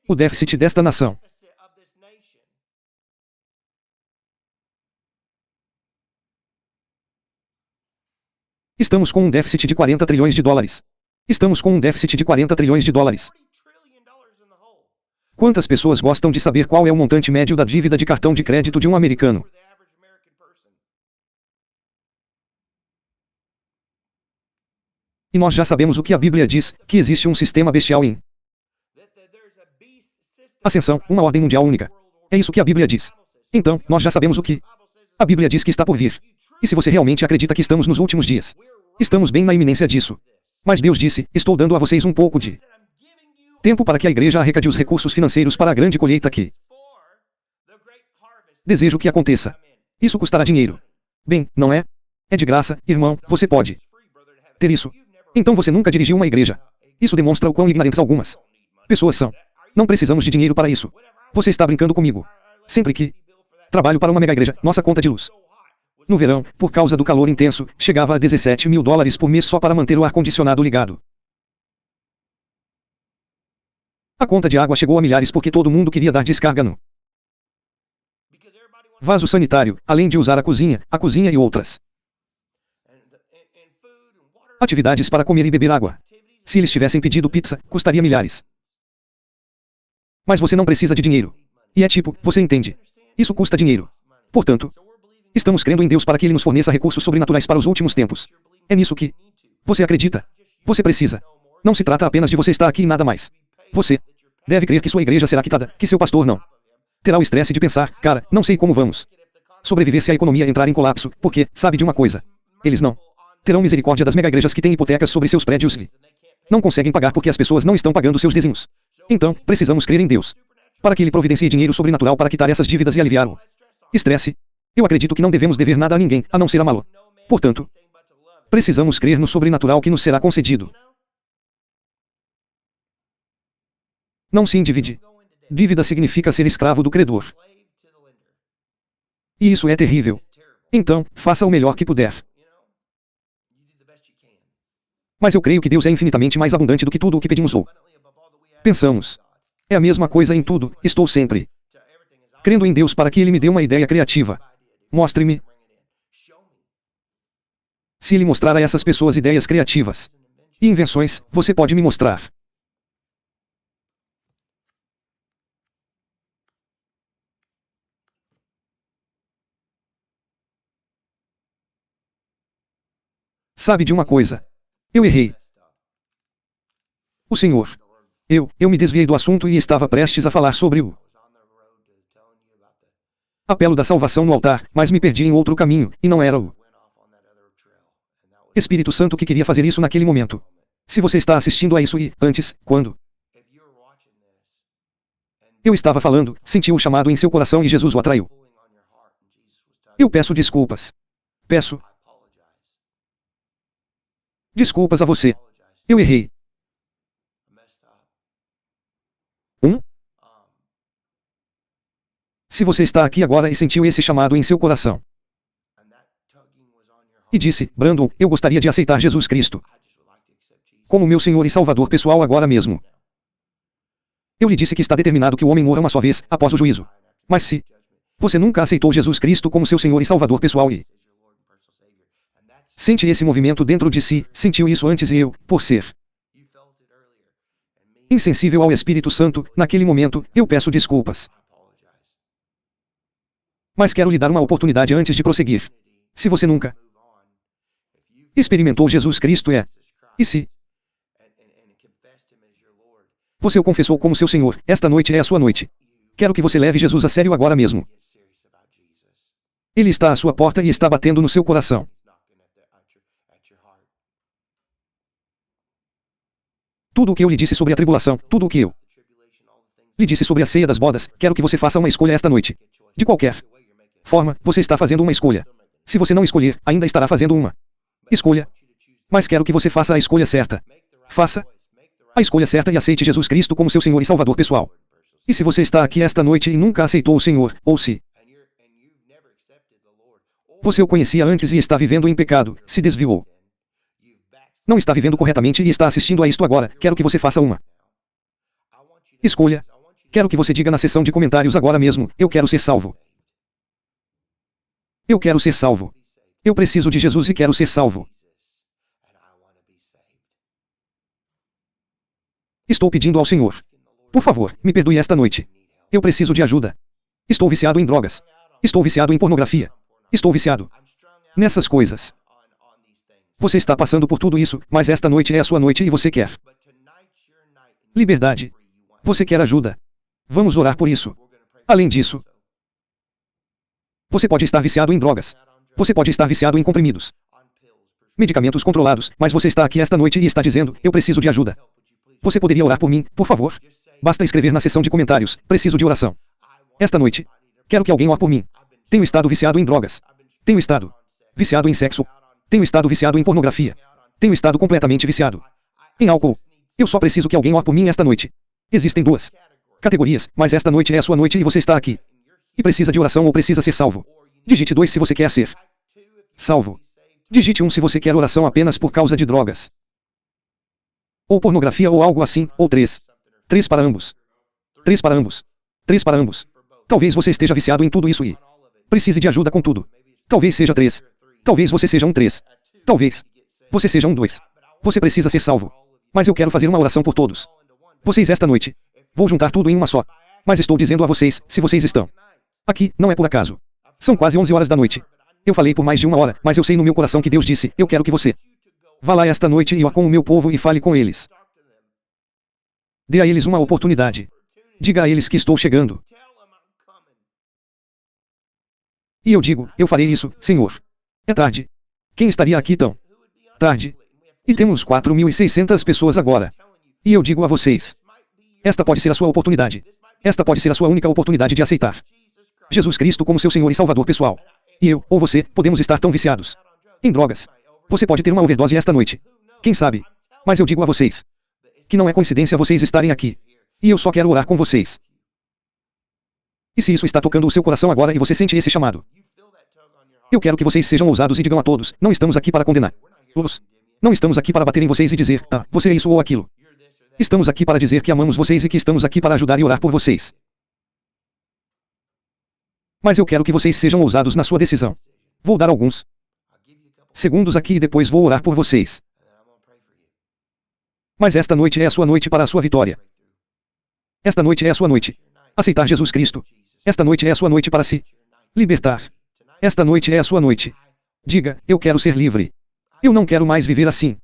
o déficit desta nação. Estamos com um déficit de 40 trilhões de dólares. Estamos com um déficit de 40 trilhões de dólares. Quantas pessoas gostam de saber qual é o montante médio da dívida de cartão de crédito de um americano? E nós já sabemos o que a Bíblia diz, que existe um sistema bestial em ascensão, uma ordem mundial única. É isso que a Bíblia diz. Então, nós já sabemos o que a Bíblia diz que está por vir. E se você realmente acredita que estamos nos últimos dias, estamos bem na iminência disso. Mas Deus disse, estou dando a vocês um pouco de tempo para que a igreja arrecade os recursos financeiros para a grande colheita que desejo que aconteça. Isso custará dinheiro. Bem, não é? É de graça, irmão, você pode ter isso. Então você nunca dirigiu uma igreja. Isso demonstra o quão ignorantes algumas pessoas são. Não precisamos de dinheiro para isso. Você está brincando comigo. Sempre que trabalho para uma mega igreja, nossa conta de luz no verão, por causa do calor intenso, chegava a 17 mil dólares por mês só para manter o ar-condicionado ligado. A conta de água chegou a milhares porque todo mundo queria dar descarga no vaso sanitário, além de usar a cozinha e outras atividades para comer e beber água. Se eles tivessem pedido pizza, custaria milhares. Mas você não precisa de dinheiro. E é tipo, você entende. Isso custa dinheiro. Portanto, estamos crendo em Deus para que Ele nos forneça recursos sobrenaturais para os últimos tempos. É nisso que você acredita. Você precisa. Não se trata apenas de você estar aqui e nada mais. Você deve crer que sua igreja será quitada, que seu pastor não terá o estresse de pensar, cara, não sei como vamos sobreviver se a economia entrar em colapso, porque, sabe de uma coisa? Eles não terão misericórdia das mega-igrejas que têm hipotecas sobre seus prédios e não conseguem pagar porque as pessoas não estão pagando seus dízimos. Então, precisamos crer em Deus para que Ele providencie dinheiro sobrenatural para quitar essas dívidas e aliviar o estresse. Eu acredito que não devemos dever nada a ninguém, a não ser amá-lo. Portanto, precisamos crer no sobrenatural que nos será concedido. Não se endivide. Dívida significa ser escravo do credor. E isso é terrível. Então, faça o melhor que puder. Mas eu creio que Deus é infinitamente mais abundante do que tudo o que pedimos ou pensamos. É a mesma coisa em tudo, estou sempre crendo em Deus para que Ele me dê uma ideia criativa. Mostre-me. Se Ele mostrar a essas pessoas ideias criativas e invenções, você pode me mostrar. Sabe de uma coisa? Eu errei. O Senhor. Eu me desviei do assunto e estava prestes a falar sobre o apelo da salvação no altar, mas me perdi em outro caminho, e não era o Espírito Santo que queria fazer isso naquele momento. Se você está assistindo a isso e, antes, quando eu estava falando, sentiu o chamado em seu coração e Jesus o atraiu. Eu peço desculpas. Peço desculpas a você. Eu errei. Se você está aqui agora e sentiu esse chamado em seu coração e disse, Brandon, eu gostaria de aceitar Jesus Cristo como meu Senhor e Salvador pessoal agora mesmo. Eu lhe disse que está determinado que o homem morra uma só vez, após o juízo. Mas se você nunca aceitou Jesus Cristo como seu Senhor e Salvador pessoal e sente esse movimento dentro de si, sentiu isso antes e eu, por ser insensível ao Espírito Santo, naquele momento, eu peço desculpas. Mas quero lhe dar uma oportunidade antes de prosseguir. Se você nunca experimentou Jesus Cristo E se você o confessou como seu Senhor, esta noite é a sua noite. Quero que você leve Jesus a sério agora mesmo. Ele está à sua porta e está batendo no seu coração. Tudo o que eu lhe disse sobre a tribulação, tudo o que eu lhe disse sobre a ceia das bodas, quero que você faça uma escolha esta noite. De qualquer forma, você está fazendo uma escolha. Se você não escolher, ainda estará fazendo uma escolha. Mas quero que você faça a escolha certa. Faça a escolha certa e aceite Jesus Cristo como seu Senhor e Salvador pessoal. E se você está aqui esta noite e nunca aceitou o Senhor, ou se você o conhecia antes e está vivendo em pecado, se desviou, não está vivendo corretamente e está assistindo a isto agora, quero que você faça uma escolha. Quero que você diga na seção de comentários agora mesmo, eu quero ser salvo. Eu quero ser salvo. Eu preciso de Jesus e quero ser salvo. Estou pedindo ao Senhor. Por favor, me perdoe esta noite. Eu preciso de ajuda. Estou viciado em drogas. Estou viciado em pornografia. Estou viciado nessas coisas. Você está passando por tudo isso, mas esta noite é a sua noite e você quer liberdade. Você quer ajuda. Vamos orar por isso. Além disso, você pode estar viciado em drogas. Você pode estar viciado em comprimidos, medicamentos controlados, mas você está aqui esta noite e está dizendo, eu preciso de ajuda. Você poderia orar por mim, por favor? Basta escrever na seção de comentários, preciso de oração. Esta noite, quero que alguém ore por mim. Tenho estado viciado em drogas. Tenho estado viciado em sexo. Tenho estado viciado em pornografia. Tenho estado completamente viciado em álcool. Eu só preciso que alguém ore por mim esta noite. Existem duas categorias, mas esta noite é a sua noite e você está aqui. E precisa de oração ou precisa ser salvo. Digite 2 se você quer ser salvo. Digite 1 se você quer oração apenas por causa de drogas. Ou pornografia ou algo assim, ou 3. 3 para ambos. 3 para ambos. 3 para ambos. Talvez você esteja viciado em tudo isso e precise de ajuda com tudo. Talvez seja 3. Talvez você seja um 3. Talvez você seja um 2. Você precisa ser salvo. Mas eu quero fazer uma oração por todos vocês esta noite. Vou juntar tudo em uma só. Mas estou dizendo a vocês, se vocês estão aqui, não é por acaso. São quase 11 horas da noite. Eu falei por mais de 1 hora, mas eu sei no meu coração que Deus disse, eu quero que você vá lá esta noite e ore com o meu povo e fale com eles. Dê a eles uma oportunidade. Diga a eles que estou chegando. E eu digo, eu farei isso, Senhor. É tarde. Quem estaria aqui tão tarde? E temos 4.600 pessoas agora. E eu digo a vocês, esta pode ser a sua oportunidade. Esta pode ser a sua única oportunidade de aceitar Jesus Cristo como seu Senhor e Salvador pessoal. E eu, ou você, podemos estar tão viciados em drogas. Você pode ter uma overdose esta noite. Quem sabe? Mas eu digo a vocês que não é coincidência vocês estarem aqui. E eu só quero orar com vocês. E se isso está tocando o seu coração agora e você sente esse chamado, eu quero que vocês sejam ousados e digam a todos, não estamos aqui para condená-los. Não estamos aqui para bater em vocês e dizer, ah, você é isso ou aquilo. Estamos aqui para dizer que amamos vocês e que estamos aqui para ajudar e orar por vocês. Mas eu quero que vocês sejam ousados na sua decisão. Vou dar alguns segundos aqui e depois vou orar por vocês. Mas esta noite é a sua noite para a sua vitória. Esta noite é a sua noite. Aceitar Jesus Cristo. Esta noite é a sua noite para se libertar. Esta noite é a sua noite. Diga, eu quero ser livre. Eu não quero mais viver assim.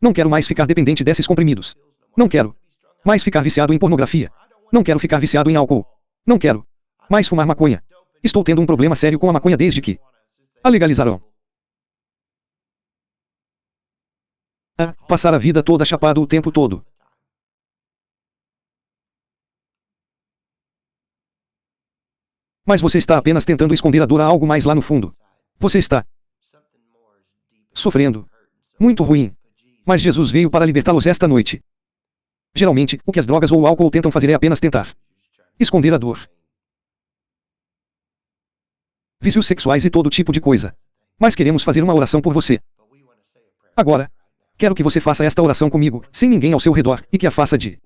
Não quero mais ficar dependente desses comprimidos. Não quero mais ficar viciado em pornografia. Não quero ficar viciado em álcool. Não quero mais fumar maconha. Estou tendo um problema sério com a maconha desde que a legalizaram. Passar a vida toda chapado o tempo todo. Mas você está apenas tentando esconder a dor a algo mais lá no fundo. Você está sofrendo. Muito ruim. Mas Jesus veio para libertá-los esta noite. Geralmente, o que as drogas ou o álcool tentam fazer é apenas tentar esconder a dor. Vícios sexuais e todo tipo de coisa. Mas queremos fazer uma oração por você. Agora, quero que você faça esta oração comigo, sem ninguém ao seu redor, e que a faça de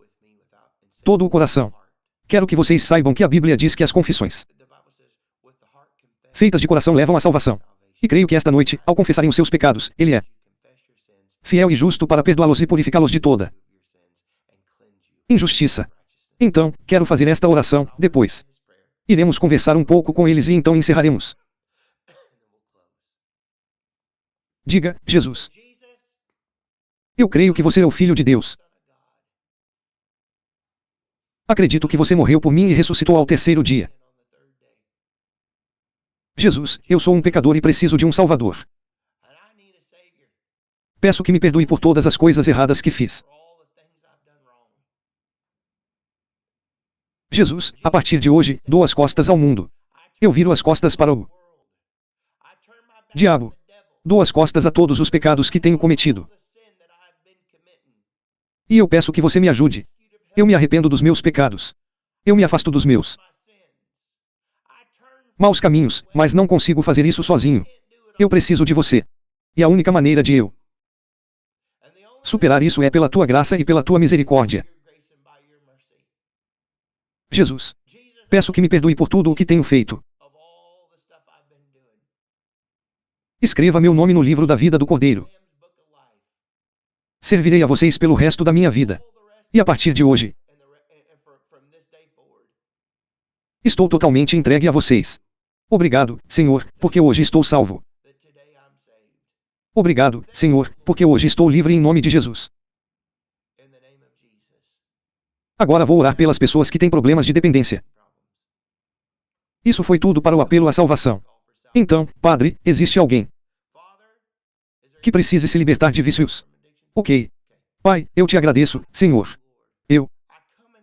todo o coração. Quero que vocês saibam que a Bíblia diz que as confissões feitas de coração levam à salvação. E creio que esta noite, ao confessarem os seus pecados, Ele é fiel e justo para perdoá-los e purificá-los de toda injustiça. Então, quero fazer esta oração, depois iremos conversar um pouco com eles e então encerraremos. Diga, Jesus, Eu creio que você é o Filho de Deus. Acredito que você morreu por mim e ressuscitou ao terceiro dia. Jesus, eu sou um pecador e preciso de um Salvador. Peço que me perdoe por todas as coisas erradas que fiz. Jesus, a partir de hoje, dou as costas ao mundo. Eu viro as costas para o diabo. Dou as costas a todos os pecados que tenho cometido. E eu peço que você me ajude. Eu me arrependo dos meus pecados. Eu me afasto dos meus maus caminhos, mas não consigo fazer isso sozinho. Eu preciso de você. E a única maneira de eu superar isso é pela tua graça e pela tua misericórdia. Jesus, peço que me perdoe por tudo o que tenho feito. Escreva meu nome no livro da vida do Cordeiro. Servirei a vocês pelo resto da minha vida. E a partir de hoje, estou totalmente entregue a vocês. Obrigado, Senhor, porque hoje estou salvo. Obrigado, Senhor, porque hoje estou livre em nome de Jesus. Agora vou orar pelas pessoas que têm problemas de dependência. Isso foi tudo para o apelo à salvação. Então, Padre, existe alguém que precise se libertar de vícios? Ok. Pai, eu te agradeço, Senhor. Eu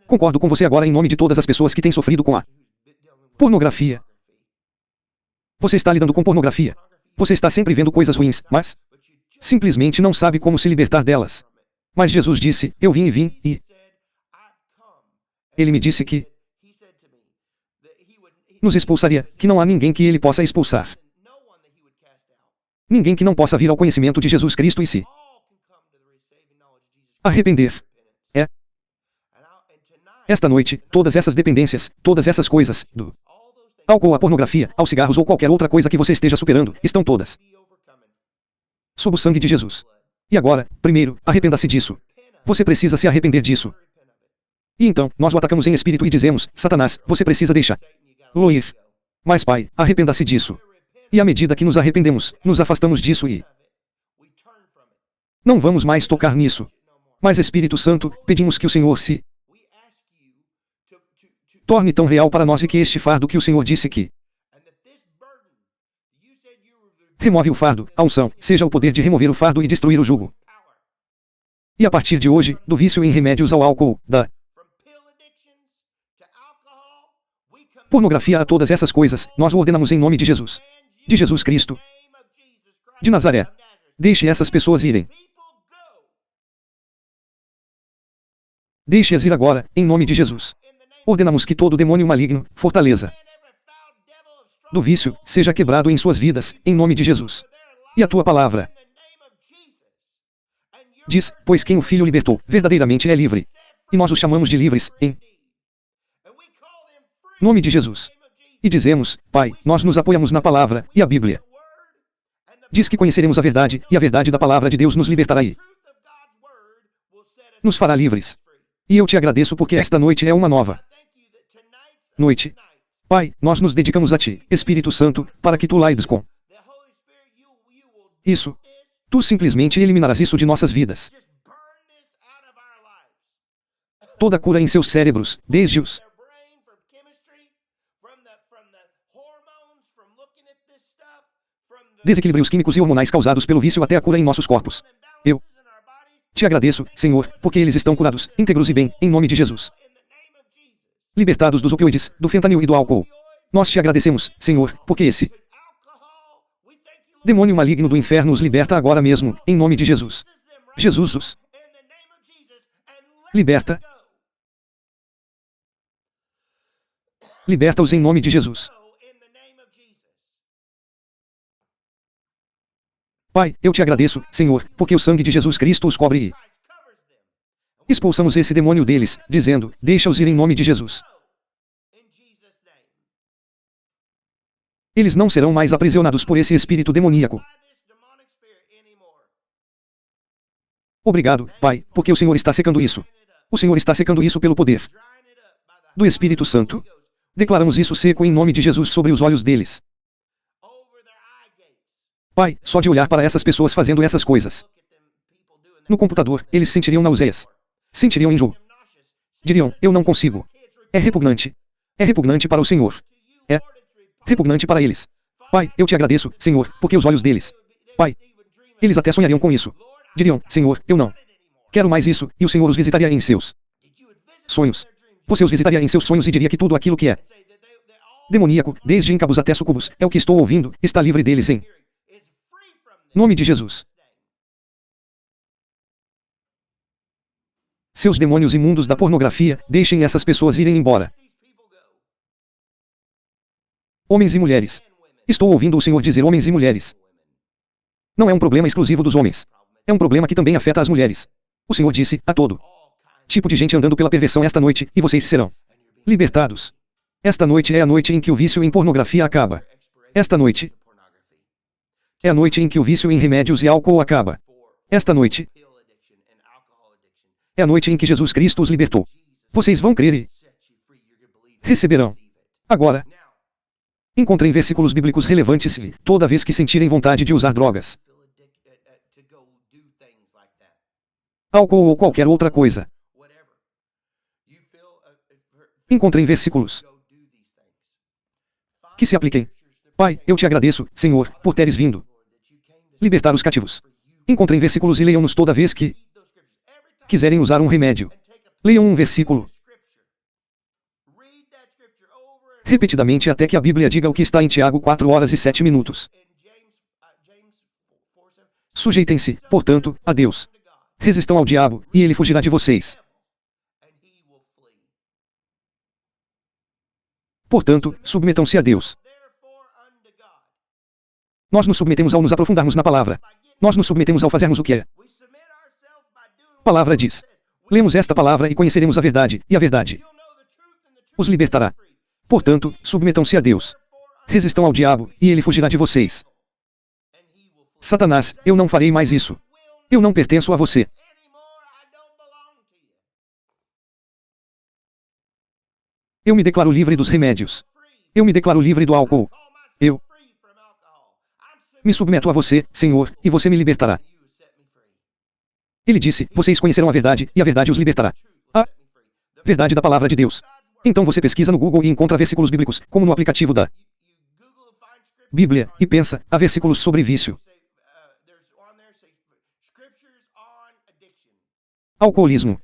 concordo com você agora em nome de todas as pessoas que têm sofrido com a pornografia. Você está lidando com pornografia. Você está sempre vendo coisas ruins, mas simplesmente não sabe como se libertar delas. Mas Jesus disse, eu vim e ele me disse que nos expulsaria, que não há ninguém que ele possa expulsar. Ninguém que não possa vir ao conhecimento de Jesus Cristo e se arrepender. Esta noite, todas essas dependências, todas essas coisas, do álcool à pornografia, aos cigarros ou qualquer outra coisa que você esteja superando, estão todas sob o sangue de Jesus. E agora, primeiro, arrependa-se disso. Você precisa se arrepender disso. E então, nós o atacamos em espírito e dizemos, Satanás, você precisa deixá-lo ir. Mas Pai, arrependa-se disso. E à medida que nos arrependemos, nos afastamos disso e não vamos mais tocar nisso. Mas Espírito Santo, pedimos que o Senhor se torne tão real para nós e que este fardo que o Senhor disse que remove o fardo, a unção, seja o poder de remover o fardo e destruir o jugo. E a partir de hoje, do vício em remédios ao álcool, da pornografia a todas essas coisas, nós o ordenamos em nome de Jesus. De Jesus Cristo. De Nazaré. Deixe essas pessoas irem. Deixe-as ir agora, em nome de Jesus. Ordenamos que todo demônio maligno, fortaleza do vício, seja quebrado em suas vidas, em nome de Jesus. E a tua palavra diz, pois quem o Filho libertou, verdadeiramente é livre. E nós os chamamos de livres, em nome de Jesus. E dizemos, Pai, nós nos apoiamos na palavra, e a Bíblia diz que conheceremos a verdade, e a verdade da palavra de Deus nos libertará e nos fará livres. E eu te agradeço porque esta noite é uma nova noite. Pai, nós nos dedicamos a Ti, Espírito Santo, para que Tu lides com isso. Tu simplesmente eliminarás isso de nossas vidas. Toda cura em seus cérebros, desde os desequilíbrios químicos e hormonais causados pelo vício até a cura em nossos corpos. Eu te agradeço, Senhor, porque eles estão curados, íntegros e bem, em nome de Jesus. Libertados dos opioides, do fentanil e do álcool. Nós te agradecemos, Senhor, porque esse demônio maligno do inferno os liberta agora mesmo, em nome de Jesus. Jesus os liberta. Liberta-os em nome de Jesus. Pai, eu te agradeço, Senhor, porque o sangue de Jesus Cristo os cobre e expulsamos esse demônio deles, dizendo, deixa-os ir em nome de Jesus. Eles não serão mais aprisionados por esse espírito demoníaco. Obrigado, Pai, porque o Senhor está secando isso. O Senhor está secando isso pelo poder do Espírito Santo. Declaramos isso seco em nome de Jesus sobre os olhos deles. Pai, só de olhar para essas pessoas fazendo essas coisas, No computador, eles sentiriam náuseas. Sentiriam enjoo. Diriam, eu não consigo. É repugnante. É repugnante para o Senhor. É repugnante para eles. Pai, eu te agradeço, Senhor, porque os olhos deles. Pai, eles até sonhariam com isso. Diriam, Senhor, eu não quero mais isso, e o Senhor os visitaria em seus sonhos. Você os visitaria em seus sonhos e diria que tudo aquilo que é demoníaco, desde incubos até sucubus, é o que estou ouvindo, está livre deles em nome de Jesus. Seus demônios imundos da pornografia, deixem essas pessoas irem embora. Homens e mulheres. Estou ouvindo o Senhor dizer homens e mulheres. Não é um problema exclusivo dos homens. É um problema que também afeta as mulheres. O Senhor disse, a todo tipo de gente andando pela perversão esta noite, e vocês serão libertados. Esta noite é a noite em que o vício em pornografia acaba. Esta noite é a noite em que o vício em remédios e álcool acaba. Esta noite é a noite em que Jesus Cristo os libertou. Vocês vão crer e receberão. Agora, encontrem versículos bíblicos relevantes e, toda vez que sentirem vontade de usar drogas, álcool ou qualquer outra coisa, encontrem versículos que se apliquem. Pai, eu te agradeço, Senhor, por teres vindo libertar os cativos. Encontrem versículos e leiam-nos toda vez que quiserem usar um remédio. Leiam um versículo repetidamente até que a Bíblia diga o que está em Tiago 4:07. Sujeitem-se, portanto, a Deus. Resistam ao diabo, e ele fugirá de vocês. Portanto, submetam-se a Deus. Nós nos submetemos ao nos aprofundarmos na palavra. Nós nos submetemos ao fazermos o que a palavra diz. Lemos esta palavra e conheceremos a verdade, e a verdade os libertará. Portanto, submetam-se a Deus. Resistam ao diabo, e ele fugirá de vocês. Satanás, eu não farei mais isso. Eu não pertenço a você. Eu me declaro livre dos remédios. Eu me declaro livre do álcool. Eu me submeto a você, Senhor, e você me libertará. Ele disse, vocês conhecerão a verdade, e a verdade os libertará. A verdade da palavra de Deus. Então você pesquisa no Google e encontra versículos bíblicos, como no aplicativo da Bíblia, e pensa, há versículos sobre vício, alcoolismo,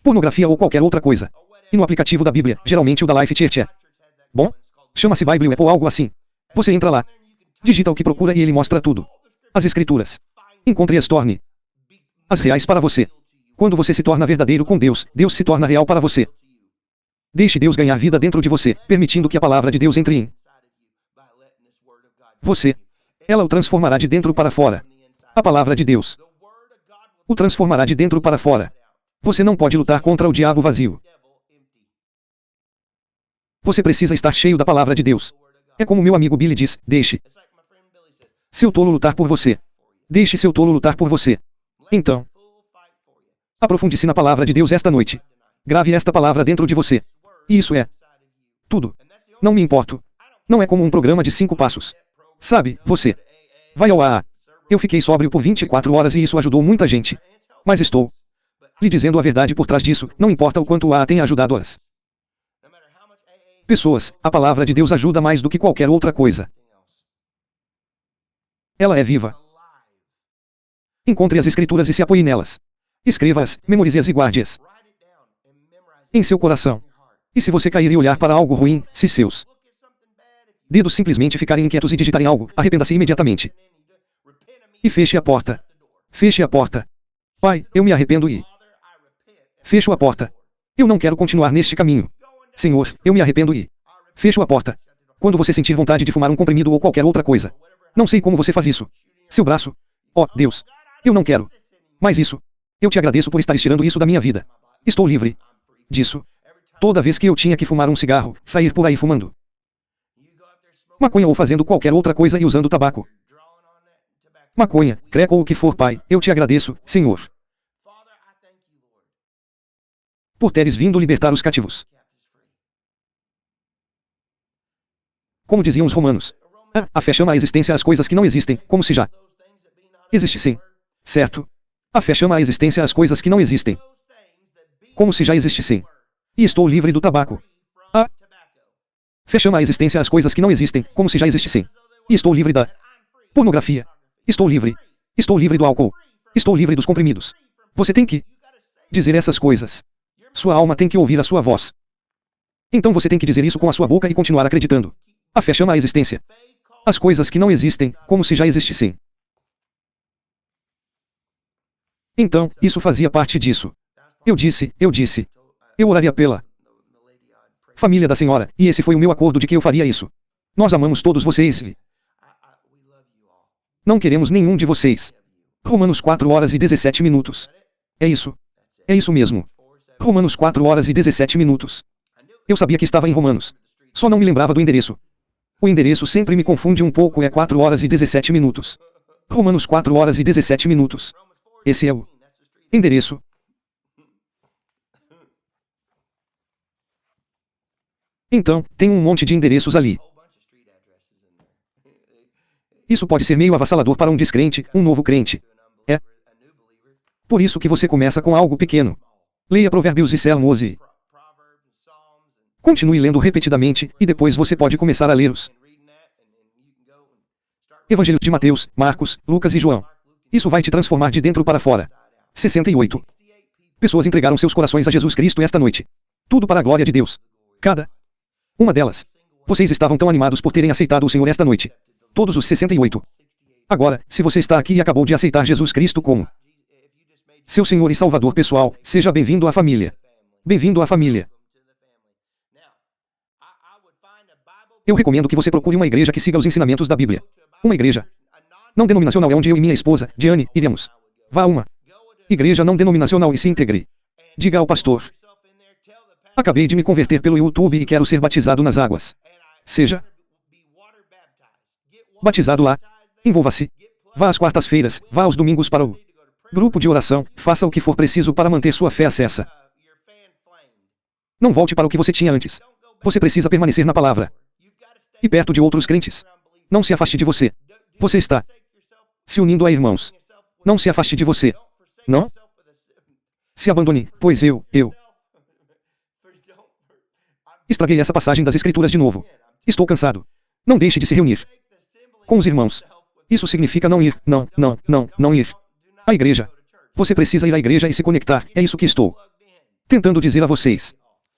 pornografia ou qualquer outra coisa. E no aplicativo da Bíblia, geralmente o da Life Church é bom? Chama-se Bible App ou algo assim. Você entra lá, digita o que procura e ele mostra tudo. As escrituras. Encontre e as torne as reais para você. Quando você se torna verdadeiro com Deus, Deus se torna real para você. Deixe Deus ganhar vida dentro de você, permitindo que a palavra de Deus entre em você. Ela o transformará de dentro para fora. A palavra de Deus o transformará de dentro para fora. Você não pode lutar contra o diabo vazio. Você precisa estar cheio da palavra de Deus. É como meu amigo Billy diz, deixe seu tolo lutar por você. Deixe seu tolo lutar por você. Então, aprofunde-se na palavra de Deus esta noite. Grave esta palavra dentro de você. E isso é tudo. Não me importo. Não é como um programa de 5 passos. Sabe, você vai ao AA. Eu fiquei sóbrio por 24 horas e isso ajudou muita gente. Mas estou lhe dizendo a verdade por trás disso, não importa o quanto o AA tenha ajudado as pessoas, a palavra de Deus ajuda mais do que qualquer outra coisa. Ela é viva. Encontre as escrituras e se apoie nelas. Escreva-as, memorize-as e guarde-as em seu coração. E se você cair e olhar para algo ruim, se seus dedos simplesmente ficarem inquietos e digitarem algo, arrependa-se imediatamente. E feche a porta. Feche a porta. Pai, eu me arrependo e fecho a porta. Eu não quero continuar neste caminho. Senhor, eu me arrependo e fecho a porta. Quando você sentir vontade de fumar um comprimido ou qualquer outra coisa. Não sei como você faz isso. Seu braço. Oh, Deus. Eu não quero mais isso. Eu te agradeço por estar estirando isso da minha vida. Estou livre disso. Toda vez que eu tinha que fumar um cigarro, sair por aí fumando maconha ou fazendo qualquer outra coisa e usando tabaco. Maconha, crack ou o que for, Pai, eu te agradeço, Senhor, por teres vindo libertar os cativos. Como diziam os romanos, a fé chama à existência as coisas que não existem, como se já existissem. Certo? A fé chama à existência as coisas que não existem, como se já existissem. E estou livre do tabaco. A fé chama à existência as coisas que não existem, como se já existissem. E estou livre da pornografia. Estou livre. Estou livre do álcool. Estou livre dos comprimidos. Você tem que dizer essas coisas. Sua alma tem que ouvir a sua voz. Então você tem que dizer isso com a sua boca e continuar acreditando. A fé chama à existência as coisas que não existem, como se já existissem. Então, isso fazia parte disso. Eu disse, eu oraria pela família da senhora, e esse foi o meu acordo de que eu faria isso. Nós amamos todos vocês e não queremos nenhum de vocês. Romanos 4 horas e 17 minutos. É isso. É isso mesmo. Romanos 4 horas e 17 minutos. Eu sabia que estava em Romanos. Só não me lembrava do endereço. O endereço sempre me confunde um pouco, é 4 horas e 17 minutos. Romanos 4 horas e 17 minutos. Esse é o endereço. Então, tem um monte de endereços ali. Isso pode ser meio avassalador para um descrente, um novo crente. É por isso que você começa com algo pequeno. Leia Provérbios e Salmos e continue lendo repetidamente, e depois você pode começar a ler os Evangelhos de Mateus, Marcos, Lucas e João. Isso vai te transformar de dentro para fora. 68. Pessoas entregaram seus corações a Jesus Cristo esta noite. Tudo para a glória de Deus. Cada uma delas. Vocês estavam tão animados por terem aceitado o Senhor esta noite. Todos os 68. Agora, se você está aqui e acabou de aceitar Jesus Cristo como seu Senhor e Salvador pessoal, seja bem-vindo à família. Bem-vindo à família. Eu recomendo que você procure uma igreja que siga os ensinamentos da Bíblia. Uma igreja não denominacional é onde eu e minha esposa, Diane, iremos. Vá a uma igreja não denominacional e se integre. Diga ao pastor: acabei de me converter pelo YouTube e quero ser batizado nas águas. Seja batizado lá. Envolva-se. Vá às quartas-feiras, vá aos domingos para o grupo de oração, faça o que for preciso para manter sua fé acesa. Não volte para o que você tinha antes. Você precisa permanecer na palavra. E perto de outros crentes. Não se afaste de você. Você está se unindo a irmãos. Não se afaste de você. Não se abandone, pois eu estraguei essa passagem das Escrituras de novo. Estou cansado. Não deixe de se reunir com os irmãos. Isso significa não ir, não ir à igreja. Você precisa ir à igreja e se conectar, é isso que estou tentando dizer a vocês.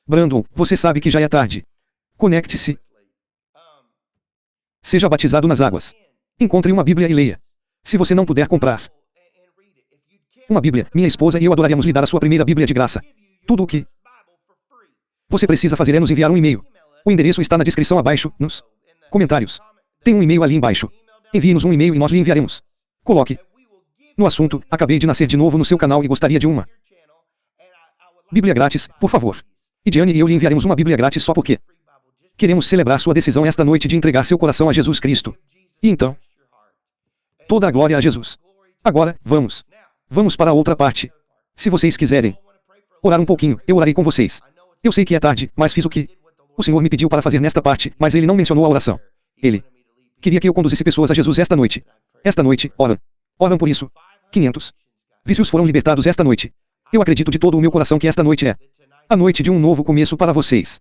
Brandon, você sabe que já é tarde. Conecte-se. Seja batizado nas águas. Encontre uma Bíblia e leia. Se você não puder comprar uma Bíblia, minha esposa e eu adoraríamos lhe dar a sua primeira Bíblia de graça. Tudo o que você precisa fazer é nos enviar um e-mail. O endereço está na descrição abaixo, nos comentários. Tem um e-mail ali embaixo. Envie-nos um e-mail e nós lhe enviaremos. Coloque no assunto: acabei de nascer de novo no seu canal e gostaria de uma Bíblia grátis, por favor. E Diane e eu lhe enviaremos uma Bíblia grátis só porque queremos celebrar sua decisão esta noite de entregar seu coração a Jesus Cristo. E então, toda a glória a Jesus. Agora, vamos para a outra parte. Se vocês quiserem orar um pouquinho, eu orarei com vocês. Eu sei que é tarde, mas fiz o que o Senhor me pediu para fazer nesta parte, mas ele não mencionou a oração. Ele queria que eu conduzisse pessoas a Jesus esta noite. Esta noite, oram por isso. 500 vícios foram libertados esta noite. Eu acredito de todo o meu coração que esta noite é a noite de um novo começo para vocês.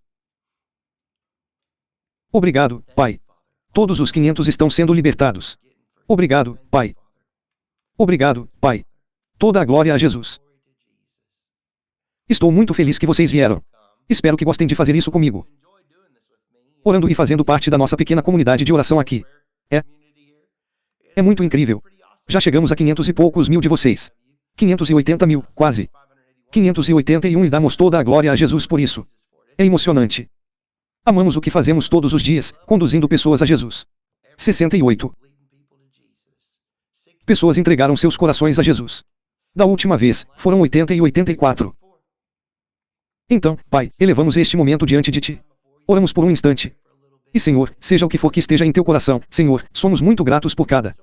Obrigado, Pai. Todos os 500 estão sendo libertados. Obrigado, Pai. Obrigado, Pai. Toda a glória a Jesus. Estou muito feliz que vocês vieram. Espero que gostem de fazer isso comigo. Orando e fazendo parte da nossa pequena comunidade de oração aqui. É muito incrível. Já chegamos a 500 e poucos mil de vocês. 580 mil, quase. 581 e damos toda a glória a Jesus por isso. É emocionante. Amamos o que fazemos todos os dias, conduzindo pessoas a Jesus. 68. Pessoas entregaram seus corações a Jesus. Da última vez, foram 80 e 84. Então, Pai, elevamos este momento diante de Ti. Oramos por um instante. E Senhor, seja o que for que esteja em Teu coração, Senhor, somos muito gratos por cada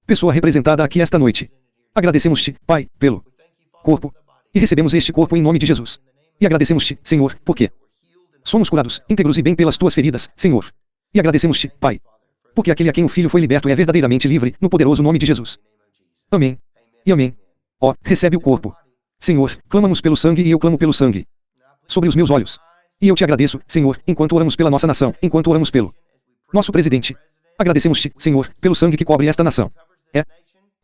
pessoa representada aqui esta noite. Agradecemos-Te, Pai, pelo corpo. E recebemos este corpo em nome de Jesus. E agradecemos-Te, Senhor, porque somos curados, íntegros e bem pelas Tuas feridas, Senhor. E agradecemos-Te, Pai, porque aquele a quem o Filho foi liberto é verdadeiramente livre, no poderoso nome de Jesus. Amém. E amém. Ó, recebe o corpo. Senhor, clamamos pelo sangue e eu clamo pelo sangue sobre os meus olhos. E eu te agradeço, Senhor, enquanto oramos pela nossa nação, enquanto oramos pelo nosso presidente. Agradecemos-te, Senhor, pelo sangue que cobre esta nação.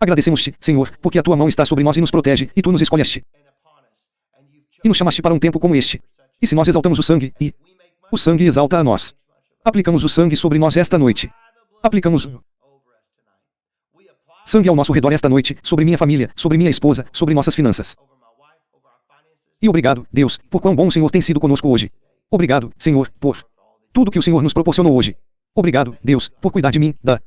Agradecemos-te, Senhor, porque a tua mão está sobre nós e nos protege, e tu nos escolheste. E nos chamaste para um tempo como este. E se nós exaltamos o sangue, e o sangue exalta a nós. Aplicamos o sangue sobre nós esta noite. Aplicamos o sangue ao nosso redor esta noite, sobre minha família, sobre minha esposa, sobre nossas finanças. E obrigado, Deus, por quão bom o Senhor tem sido conosco hoje. Obrigado, Senhor, por tudo que o Senhor nos proporcionou hoje. Obrigado, Deus, por cuidar de mim, da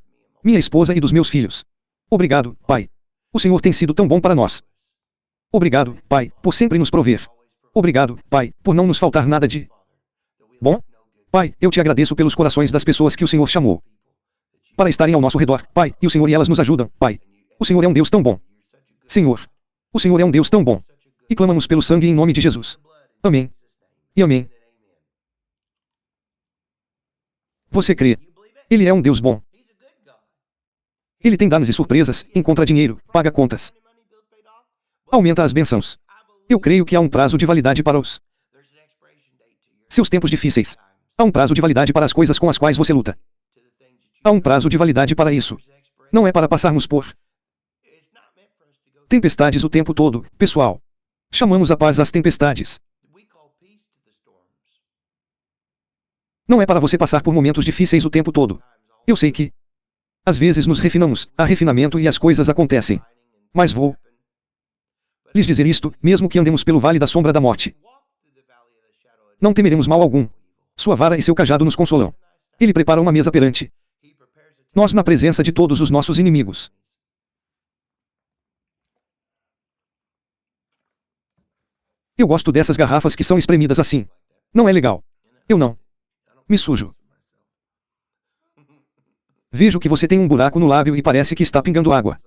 minha esposa e dos meus filhos. Obrigado, Pai. O Senhor tem sido tão bom para nós. Obrigado, Pai, por sempre nos prover. Obrigado, Pai, por não nos faltar nada de bom. Pai, eu te agradeço pelos corações das pessoas que o Senhor chamou para estarem ao nosso redor, Pai, e o Senhor e elas nos ajudam, Pai. O Senhor é um Deus tão bom. Senhor, o Senhor é um Deus tão bom. E clamamos pelo sangue em nome de Jesus. Amém. E amém. Você crê? Ele é um Deus bom. Ele tem danos e surpresas, encontra dinheiro, paga contas, aumenta as bênçãos. Eu creio que há um prazo de validade para os seus tempos difíceis. Há um prazo de validade para as coisas com as quais você luta. Há um prazo de validade para isso. Não é para passarmos por tempestades o tempo todo, pessoal. Chamamos a paz às tempestades. Não é para você passar por momentos difíceis o tempo todo. Eu sei que às vezes nos refinamos, há refinamento e as coisas acontecem. Mas vou lhes dizer isto, mesmo que andemos pelo vale da sombra da morte, não temeremos mal algum. Sua vara e seu cajado nos consolam. Ele prepara uma mesa perante nós na presença de todos os nossos inimigos. Eu gosto dessas garrafas que são espremidas assim. Não é legal. Eu não me sujo. Vejo que você tem um buraco no lábio e parece que está pingando água.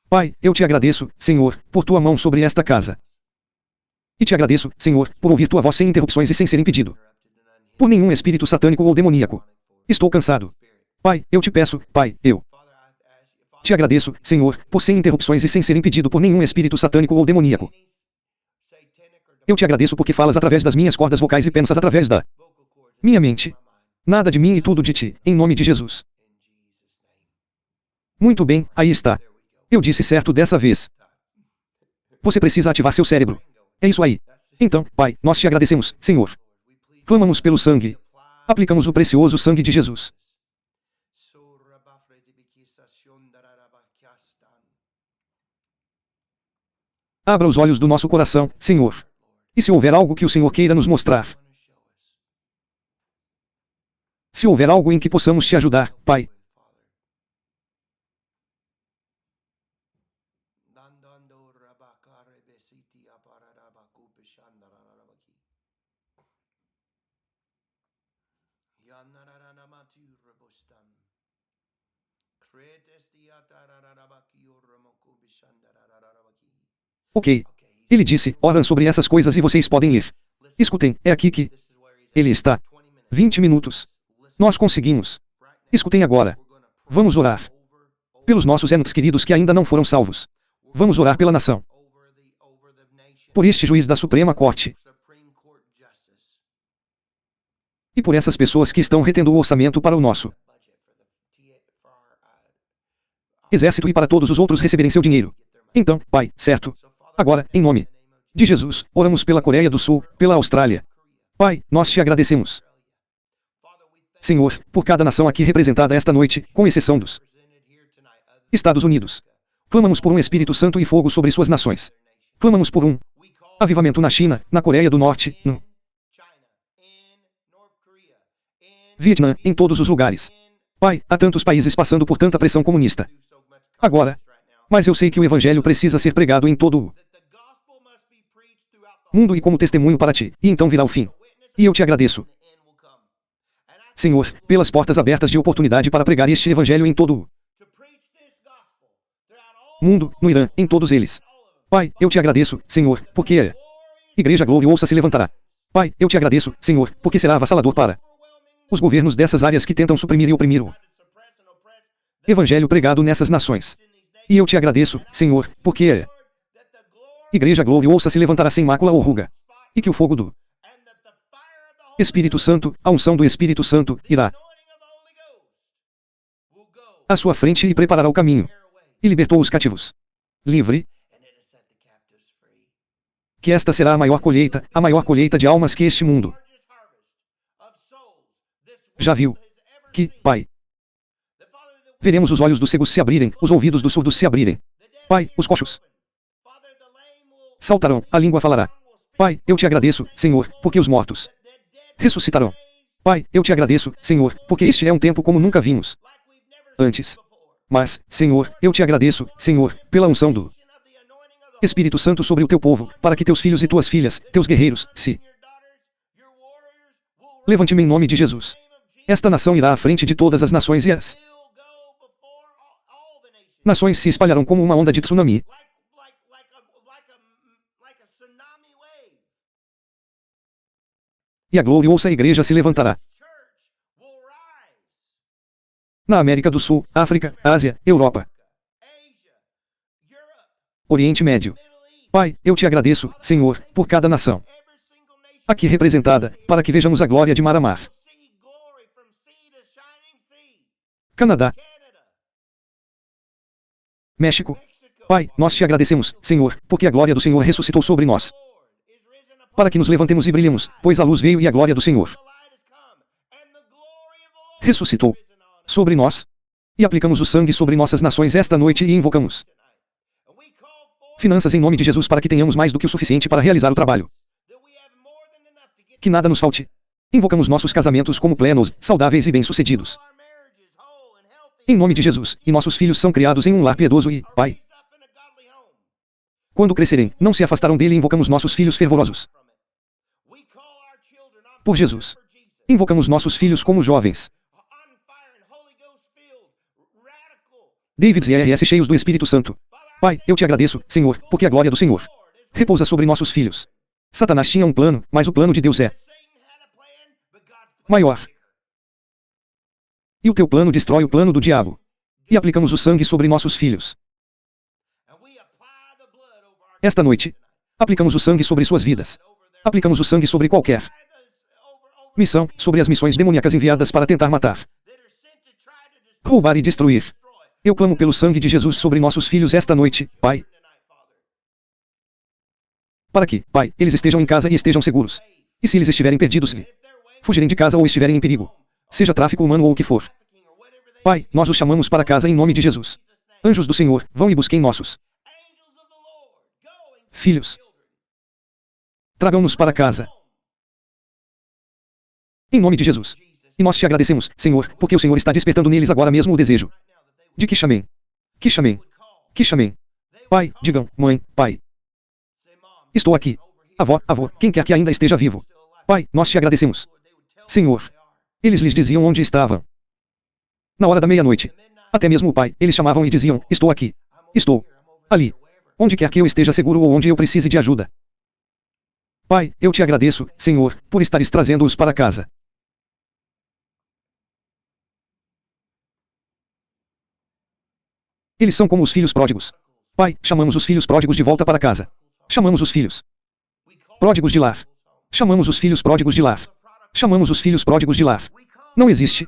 Pai, eu te agradeço, Senhor, por tua mão sobre esta casa. E te agradeço, Senhor, por ouvir tua voz sem interrupções e sem ser impedido por nenhum espírito satânico ou demoníaco. Estou cansado. Pai, eu te peço, Pai, eu te agradeço, Senhor, por sem interrupções e sem ser impedido por nenhum espírito satânico ou demoníaco. Eu te agradeço porque falas através das minhas cordas vocais e pensas através da minha mente. Nada de mim e tudo de ti, em nome de Jesus. Muito bem, aí está. Eu disse certo dessa vez. Você precisa ativar seu cérebro. É isso aí. Então, Pai, nós te agradecemos, Senhor. Clamamos pelo sangue. Aplicamos o precioso sangue de Jesus. Abra os olhos do nosso coração, Senhor. E se houver algo que o Senhor queira nos mostrar, se houver algo em que possamos te ajudar, Pai, ok. Ele disse, oram sobre essas coisas e vocês podem ir. Escutem, é aqui que ele está. 20 minutos. Nós conseguimos. Escutem agora. Vamos orar pelos nossos entes queridos que ainda não foram salvos. Vamos orar pela nação. Por este juiz da Suprema Corte. E por essas pessoas que estão retendo o orçamento para o nosso exército e para todos os outros receberem seu dinheiro. Então, Pai, certo? Agora, em nome de Jesus, oramos pela Coreia do Sul, pela Austrália. Pai, nós te agradecemos. Senhor, por cada nação aqui representada esta noite, com exceção dos Estados Unidos. Clamamos por um Espírito Santo e fogo sobre suas nações. Clamamos por um avivamento na China, na Coreia do Norte, no Vietnã, em todos os lugares. Pai, há tantos países passando por tanta pressão comunista. Agora. Mas eu sei que o Evangelho precisa ser pregado em todo o mundo e como testemunho para ti, e então virá o fim. E eu te agradeço, Senhor, pelas portas abertas de oportunidade para pregar este Evangelho em todo o mundo, no Irã, em todos eles. Pai, eu te agradeço, Senhor, porque a Igreja Gloriosa se levantará. Pai, eu te agradeço, Senhor, porque será avassalador para os governos dessas áreas que tentam suprimir e oprimir o evangelho pregado nessas nações. E eu te agradeço, Senhor, porque Igreja Glória ouça se levantará sem mácula ou ruga. E que o fogo do Espírito Santo, a unção do Espírito Santo, irá à sua frente e preparará o caminho. E libertou os cativos. Livre. Que esta será a maior colheita de almas que este mundo já viu. Que, Pai, veremos os olhos dos cegos se abrirem, os ouvidos dos surdos se abrirem. Pai, os coxos saltarão, a língua falará. Pai, eu te agradeço, Senhor, porque os mortos ressuscitarão. Pai, eu te agradeço, Senhor, porque este é um tempo como nunca vimos antes. Mas, Senhor, eu te agradeço, Senhor, pela unção do Espírito Santo sobre o teu povo, para que teus filhos e tuas filhas, teus guerreiros, se levante-me em nome de Jesus. Esta nação irá à frente de todas as nações e as nações se espalharão como uma onda de tsunami. E a glória ouça a igreja se levantará. Na América do Sul, África, Ásia, Europa, Oriente Médio. Pai, eu te agradeço, Senhor, por cada nação aqui representada, para que vejamos a glória de mar a mar. Canadá, México. Pai, nós te agradecemos, Senhor, porque a glória do Senhor ressuscitou sobre nós, para que nos levantemos e brilhemos, pois a luz veio e a glória do Senhor ressuscitou sobre nós, e aplicamos o sangue sobre nossas nações esta noite e invocamos finanças em nome de Jesus para que tenhamos mais do que o suficiente para realizar o trabalho. Que nada nos falte. Invocamos nossos casamentos como plenos, saudáveis e bem-sucedidos. Em nome de Jesus, e nossos filhos são criados em um lar piedoso e, Pai, quando crescerem, não se afastarão dele e invocamos nossos filhos fervorosos. Por Jesus. Invocamos nossos filhos como jovens. Davids e RS cheios do Espírito Santo. Pai, eu te agradeço, Senhor, porque a glória do Senhor repousa sobre nossos filhos. Satanás tinha um plano, mas o plano de Deus é maior. E o teu plano destrói o plano do diabo. E aplicamos o sangue sobre nossos filhos. Esta noite, aplicamos o sangue sobre suas vidas. Aplicamos o sangue sobre qualquer missão, sobre as missões demoníacas enviadas para tentar matar, roubar e destruir. Eu clamo pelo sangue de Jesus sobre nossos filhos esta noite, Pai. Para que, Pai, eles estejam em casa e estejam seguros. E se eles estiverem perdidos, fugirem de casa ou estiverem em perigo, seja tráfico humano ou o que for. Pai, nós os chamamos para casa em nome de Jesus. Anjos do Senhor, vão e busquem nossos filhos. Tragam-nos para casa. Em nome de Jesus. E nós te agradecemos, Senhor, porque o Senhor está despertando neles agora mesmo o desejo de que chamem. Que chamem. Que chamem. Pai, digam, mãe, pai. Estou aqui. Avó, avô, quem quer que ainda esteja vivo. Pai, nós te agradecemos. Senhor. Eles lhes diziam onde estavam. Na hora da meia-noite. Até mesmo o Pai, eles chamavam e diziam, estou aqui. Estou ali. Onde quer que eu esteja seguro ou onde eu precise de ajuda. Pai, eu te agradeço, Senhor, por estares trazendo-os para casa. Eles são como os filhos pródigos. Pai, chamamos os filhos pródigos de volta para casa. Chamamos os filhos pródigos de lar. Chamamos os filhos pródigos de lar. Chamamos os filhos pródigos de lar. Não existe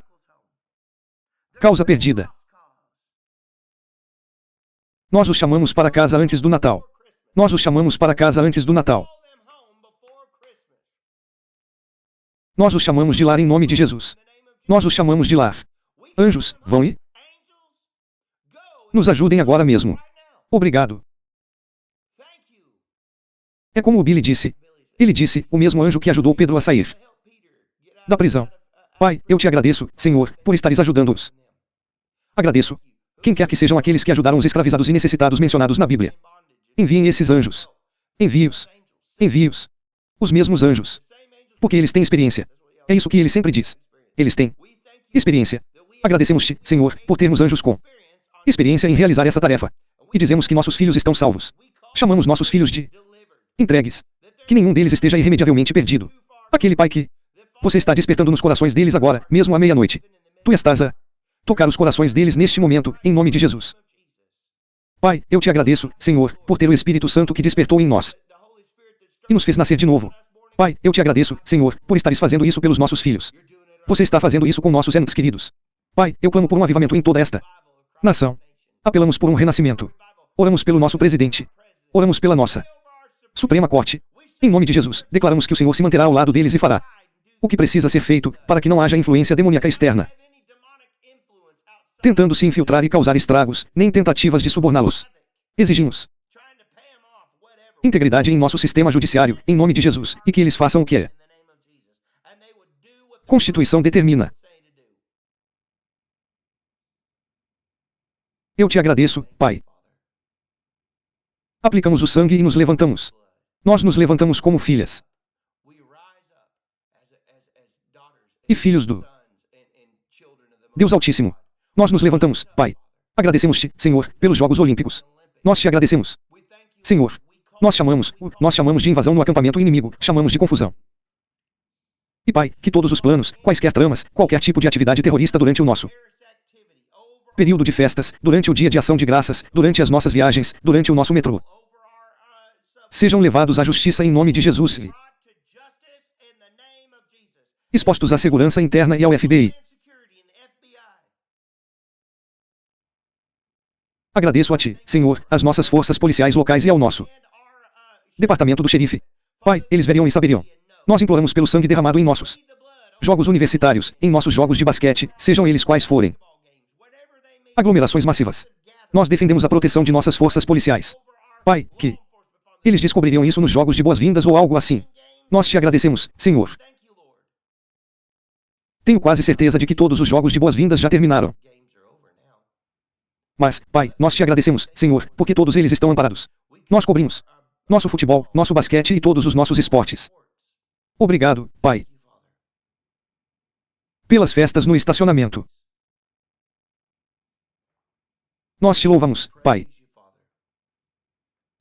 causa perdida. Nós os chamamos para casa antes do Natal. Nós os chamamos para casa antes do Natal. Nós os chamamos de lar em nome de Jesus. Nós os chamamos de lar. Anjos, vão e nos ajudem agora mesmo. Obrigado. É como o Billy disse. Ele disse, o mesmo anjo que ajudou Pedro a sair da prisão. Pai, eu te agradeço, Senhor, por estares ajudando-os. Agradeço. Quem quer que sejam aqueles que ajudaram os escravizados e necessitados mencionados na Bíblia. Enviem esses anjos. Envie-os. Envie-os. Os mesmos anjos. Porque eles têm experiência. É isso que ele sempre diz. Eles têm experiência. Agradecemos-te, Senhor, por termos anjos com experiência em realizar essa tarefa. E dizemos que nossos filhos estão salvos. Chamamos nossos filhos de entregues. Que nenhum deles esteja irremediavelmente perdido. Aquele pai que você está despertando nos corações deles agora, mesmo à meia-noite. Tu estás a tocar os corações deles neste momento, em nome de Jesus. Pai, eu te agradeço, Senhor, por ter o Espírito Santo que despertou em nós e nos fez nascer de novo. Pai, eu te agradeço, Senhor, por estares fazendo isso pelos nossos filhos. Você está fazendo isso com nossos entes queridos. Pai, eu clamo por um avivamento em toda esta nação. Apelamos por um renascimento. Oramos pelo nosso presidente. Oramos pela nossa Suprema Corte. Em nome de Jesus, declaramos que o Senhor se manterá ao lado deles e fará o que precisa ser feito, para que não haja influência demoníaca externa tentando se infiltrar e causar estragos, nem tentativas de suborná-los. Exigimos integridade em nosso sistema judiciário, em nome de Jesus, e que eles façam o que a Constituição determina. Eu te agradeço, Pai. Aplicamos o sangue e nos levantamos. Nós nos levantamos como filhas e filhos do Deus Altíssimo. Nós nos levantamos, Pai. Agradecemos-te, Senhor, pelos Jogos Olímpicos. Nós te agradecemos, Senhor. Nós chamamos de invasão no acampamento inimigo, chamamos de confusão. E Pai, que todos os planos, quaisquer tramas, qualquer tipo de atividade terrorista durante o nosso período de festas, durante o dia de ação de graças, durante as nossas viagens, durante o nosso metrô, sejam levados à justiça em nome de Jesus e expostos à segurança interna e ao FBI. Agradeço a Ti, Senhor, às nossas forças policiais locais e ao nosso departamento do xerife. Pai, eles veriam e saberiam. Nós imploramos pelo sangue derramado em nossos jogos universitários, em nossos jogos de basquete, sejam eles quais forem. Aglomerações massivas. Nós defendemos a proteção de nossas forças policiais. Pai, que eles descobririam isso nos jogos de boas-vindas ou algo assim. Nós te agradecemos, Senhor. Tenho quase certeza de que todos os jogos de boas-vindas já terminaram. Mas, Pai, nós te agradecemos, Senhor, porque todos eles estão amparados. Nós cobrimos nosso futebol, nosso basquete e todos os nossos esportes. Obrigado, Pai. Pelas festas no estacionamento. Nós te louvamos, Pai,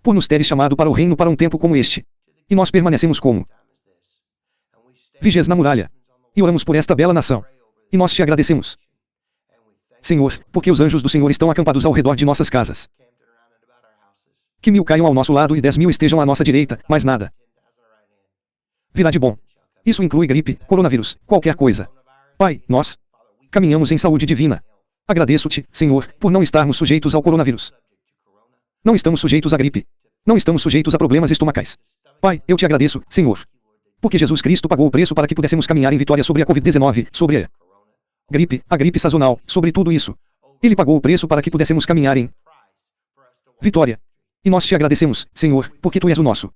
por nos teres chamado para o reino para um tempo como este. E nós permanecemos como vigias na muralha. E oramos por esta bela nação. E nós te agradecemos, Senhor, porque os anjos do Senhor estão acampados ao redor de nossas casas. Que 1000 caiam ao nosso lado e 10.000 estejam à nossa direita, mas nada virá de bom. Isso inclui gripe, coronavírus, qualquer coisa. Pai, nós caminhamos em saúde divina. Agradeço-te, Senhor, por não estarmos sujeitos ao coronavírus. Não estamos sujeitos à gripe. Não estamos sujeitos a problemas estomacais. Pai, eu te agradeço, Senhor, porque Jesus Cristo pagou o preço para que pudéssemos caminhar em vitória sobre a Covid-19, sobre a gripe sazonal, sobre tudo isso. Ele pagou o preço para que pudéssemos caminhar em vitória. E nós te agradecemos, Senhor, porque Tu és o nosso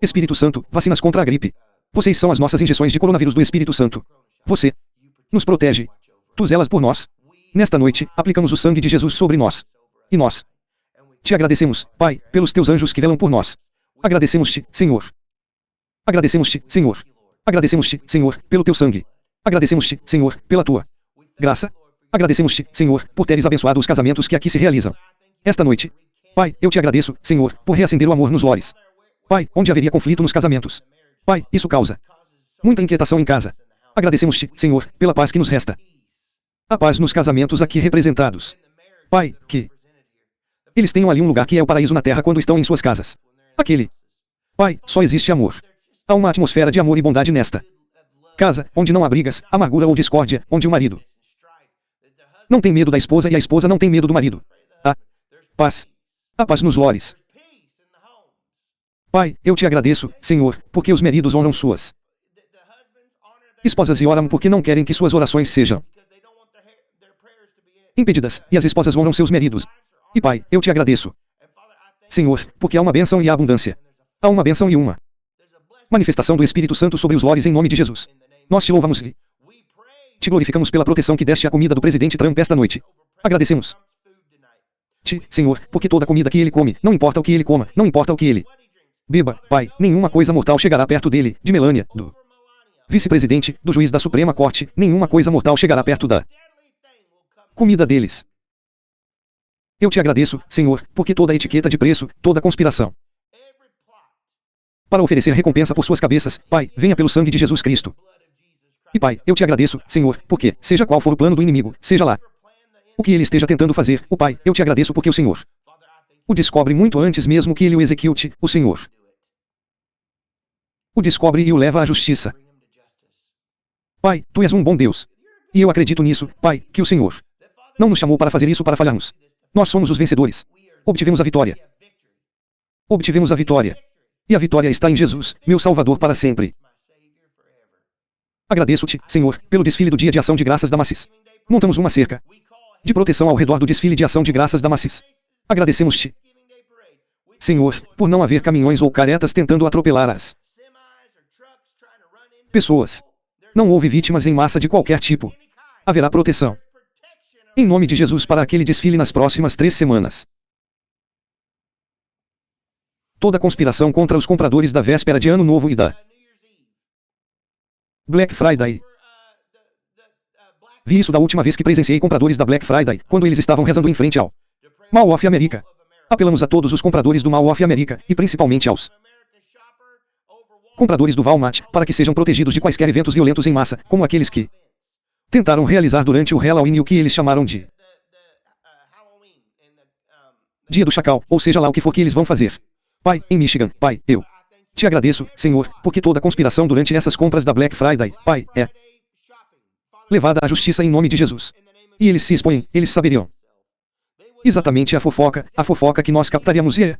Espírito Santo, vacinas contra a gripe. Vocês são as nossas injeções de coronavírus do Espírito Santo. Você nos protege. Tu zelas por nós. Nesta noite, aplicamos o sangue de Jesus sobre nós. E nós te agradecemos, Pai, pelos Teus anjos que velam por nós. Agradecemos-te, Senhor. Agradecemos-te, Senhor. Agradecemos-te, Senhor, pelo Teu sangue. Agradecemos-te, Senhor, pela Tua graça. Agradecemos-te, Senhor, por teres abençoado os casamentos que aqui se realizam. Esta noite, Pai, eu te agradeço, Senhor, por reacender o amor nos lores. Pai, onde haveria conflito nos casamentos. Pai, isso causa muita inquietação em casa. Agradecemos-te, Senhor, pela paz que nos resta. A paz nos casamentos aqui representados. Pai, que eles tenham ali um lugar que é o paraíso na terra quando estão em suas casas. Aquele. Pai, só existe amor. Há uma atmosfera de amor e bondade nesta casa, onde não há brigas, amargura ou discórdia, onde o marido não tem medo da esposa e a esposa não tem medo do marido. A paz. A paz nos lores. Pai, eu te agradeço, Senhor, porque os maridos honram suas esposas e oram porque não querem que suas orações sejam impedidas, e as esposas honram seus maridos. E Pai, eu te agradeço, Senhor, porque há uma bênção e há abundância. Há uma bênção e uma manifestação do Espírito Santo sobre os lores em nome de Jesus. Nós te louvamos e te glorificamos pela proteção que deste à comida do presidente Trump esta noite. Agradecemos Te, Senhor, porque toda comida que ele come, não importa o que ele coma, não importa o que ele beba, Pai, nenhuma coisa mortal chegará perto dele, de Melania, do vice-presidente, do juiz da Suprema Corte, nenhuma coisa mortal chegará perto da comida deles. Eu te agradeço, Senhor, porque toda etiqueta de preço, toda conspiração para oferecer recompensa por suas cabeças, Pai, venha pelo sangue de Jesus Cristo. E Pai, eu te agradeço, Senhor, porque, seja qual for o plano do inimigo, seja lá O que ele esteja tentando fazer, o Pai, eu te agradeço porque o Senhor o descobre muito antes mesmo que ele o execute, o Senhor o descobre e o leva à justiça. Pai, tu és um bom Deus. E eu acredito nisso, Pai, que o Senhor não nos chamou para fazer isso para falharmos. Nós somos os vencedores. Obtivemos a vitória. Obtivemos a vitória. E a vitória está em Jesus, meu Salvador para sempre. Agradeço-te, Senhor, pelo desfile do Dia de Ação de Graças da Macis. Montamos uma cerca de proteção ao redor do desfile de Ação de Graças da Macis. Agradecemos-te, Senhor, por não haver caminhões ou caretas tentando atropelar as pessoas. Não houve vítimas em massa de qualquer tipo. Haverá proteção, em nome de Jesus, para aquele desfile nas próximas 3 semanas. Toda conspiração contra os compradores da véspera de Ano Novo e da Black Friday. Vi isso da última vez que presenciei compradores da Black Friday, quando eles estavam rezando em frente ao Mall of America. Apelamos a todos os compradores do Mall of America, e principalmente aos compradores do Walmart, para que sejam protegidos de quaisquer eventos violentos em massa, como aqueles que tentaram realizar durante o Halloween e o que eles chamaram de Dia do Chacal, ou seja lá o que for que eles vão fazer. Pai, em Michigan, Pai, eu te agradeço, Senhor, porque toda conspiração durante essas compras da Black Friday, Pai, é levada à justiça em nome de Jesus. E eles se expõem, eles saberiam exatamente a fofoca que nós captaríamos e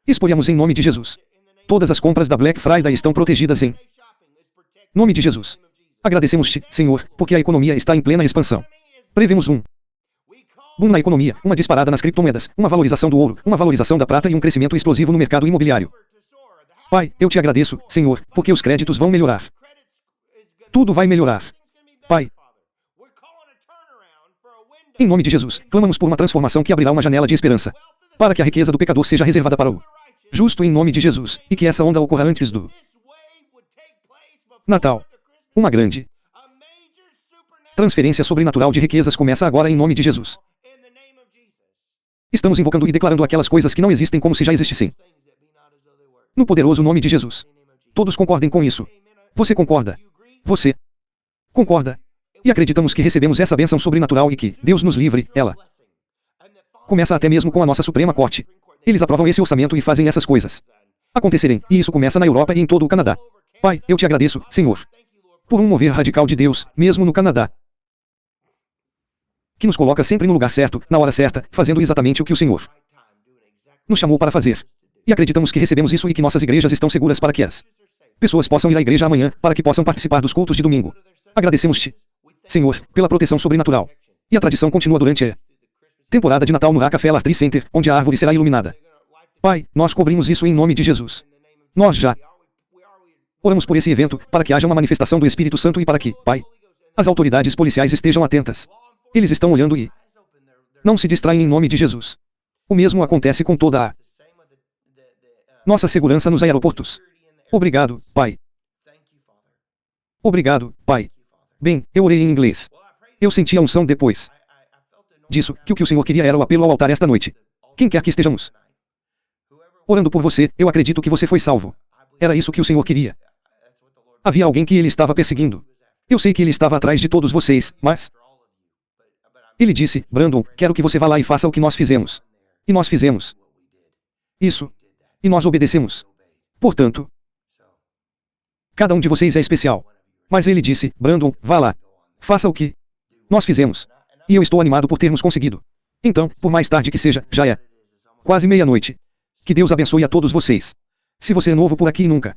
exporíamos em nome de Jesus. Todas as compras da Black Friday estão protegidas em nome de Jesus. Agradecemos-te, Senhor, porque a economia está em plena expansão. Prevemos um boom na economia, uma disparada nas criptomoedas, uma valorização do ouro, uma valorização da prata e um crescimento explosivo no mercado imobiliário. Pai, eu te agradeço, Senhor, porque os créditos vão melhorar. Tudo vai melhorar. Pai, em nome de Jesus, clamamos por uma transformação que abrirá uma janela de esperança, para que a riqueza do pecador seja reservada para o justo em nome de Jesus, e que essa onda ocorra antes do Natal. Uma grande transferência sobrenatural de riquezas começa agora em nome de Jesus. Estamos invocando e declarando aquelas coisas que não existem como se já existissem. No poderoso nome de Jesus. Todos concordem com isso. Você concorda? Você concorda? E acreditamos que recebemos essa bênção sobrenatural e que, Deus nos livre, ela começa até mesmo com a nossa Suprema Corte. Eles aprovam esse orçamento e fazem essas coisas acontecerem, e isso começa na Europa e em todo o Canadá. Pai, eu te agradeço, Senhor, por um mover radical de Deus, mesmo no Canadá, que nos coloca sempre no lugar certo, na hora certa, fazendo exatamente o que o Senhor nos chamou para fazer. E acreditamos que recebemos isso e que nossas igrejas estão seguras para que as pessoas possam ir à igreja amanhã, para que possam participar dos cultos de domingo. Agradecemos-te, Senhor, pela proteção sobrenatural. E a tradição continua durante a temporada de Natal no Rockefeller Tree Center, onde a árvore será iluminada. Pai, nós cobrimos isso em nome de Jesus. Nós já oramos por esse evento, para que haja uma manifestação do Espírito Santo e para que, Pai, as autoridades policiais estejam atentas. Eles estão olhando e não se distraem em nome de Jesus. O mesmo acontece com toda a nossa segurança nos aeroportos. Obrigado, Pai. Obrigado, Pai. Bem, eu orei em inglês. Eu senti a unção depois disso, que o que o Senhor queria era o apelo ao altar esta noite. Quem quer que estejamos orando por você, eu acredito que você foi salvo. Era isso que o Senhor queria. Havia alguém que ele estava perseguindo. Eu sei que ele estava atrás de todos vocês, mas ele disse, Brandon, quero que você vá lá e faça o que nós fizemos. E nós fizemos isso. E nós obedecemos. Portanto, cada um de vocês é especial. Mas ele disse, Brandon, vá lá. Faça o que nós fizemos. E eu estou animado por termos conseguido. Então, por mais tarde que seja, já é quase meia-noite. Que Deus abençoe a todos vocês. Se você é novo por aqui e nunca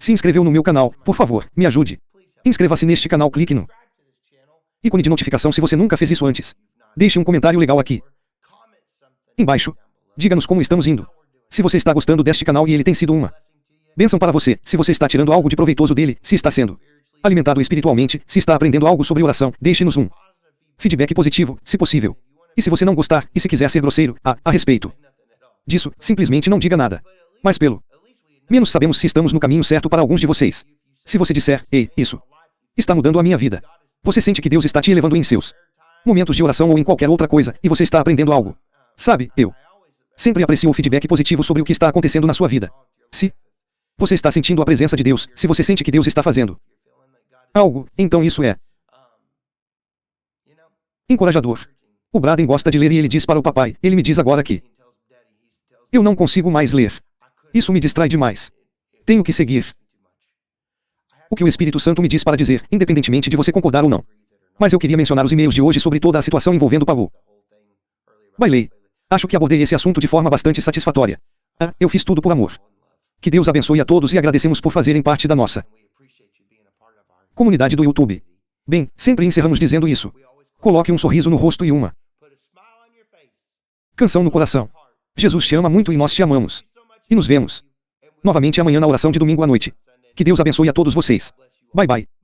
se inscreveu no meu canal, por favor, me ajude. Inscreva-se neste canal, clique no ícone de notificação se você nunca fez isso antes. Deixe um comentário legal aqui embaixo. Diga-nos como estamos indo. Se você está gostando deste canal e ele tem sido uma bênção para você, se você está tirando algo de proveitoso dele, se está sendo alimentado espiritualmente, se está aprendendo algo sobre oração, deixe-nos um feedback positivo, se possível. E se você não gostar, e se quiser ser grosseiro, a respeito disso, simplesmente não diga nada. Mas pelo menos sabemos se estamos no caminho certo para alguns de vocês. Se você disser, ei, isso está mudando a minha vida. Você sente que Deus está te elevando em seus momentos de oração ou em qualquer outra coisa, e você está aprendendo algo. Sabe, eu sempre aprecio o feedback positivo sobre o que está acontecendo na sua vida. Se você está sentindo a presença de Deus, se você sente que Deus está fazendo algo, então isso é Encorajador. O Braden gosta de ler e ele diz para o papai, ele me diz agora que eu não consigo mais ler. Isso me distrai demais. Tenho que seguir o que o Espírito Santo me diz para dizer, independentemente de você concordar ou não. Mas eu queria mencionar os e-mails de hoje sobre toda a situação envolvendo Pagu. Bailey. Acho que abordei esse assunto de forma bastante satisfatória. Eu fiz tudo por amor. Que Deus abençoe a todos e agradecemos por fazerem parte da nossa comunidade do YouTube. Bem, sempre encerramos dizendo isso. Coloque um sorriso no rosto e uma canção no coração. Jesus te ama muito e nós te amamos. E nos vemos novamente amanhã na oração de domingo à noite. Que Deus abençoe a todos vocês. Bye bye.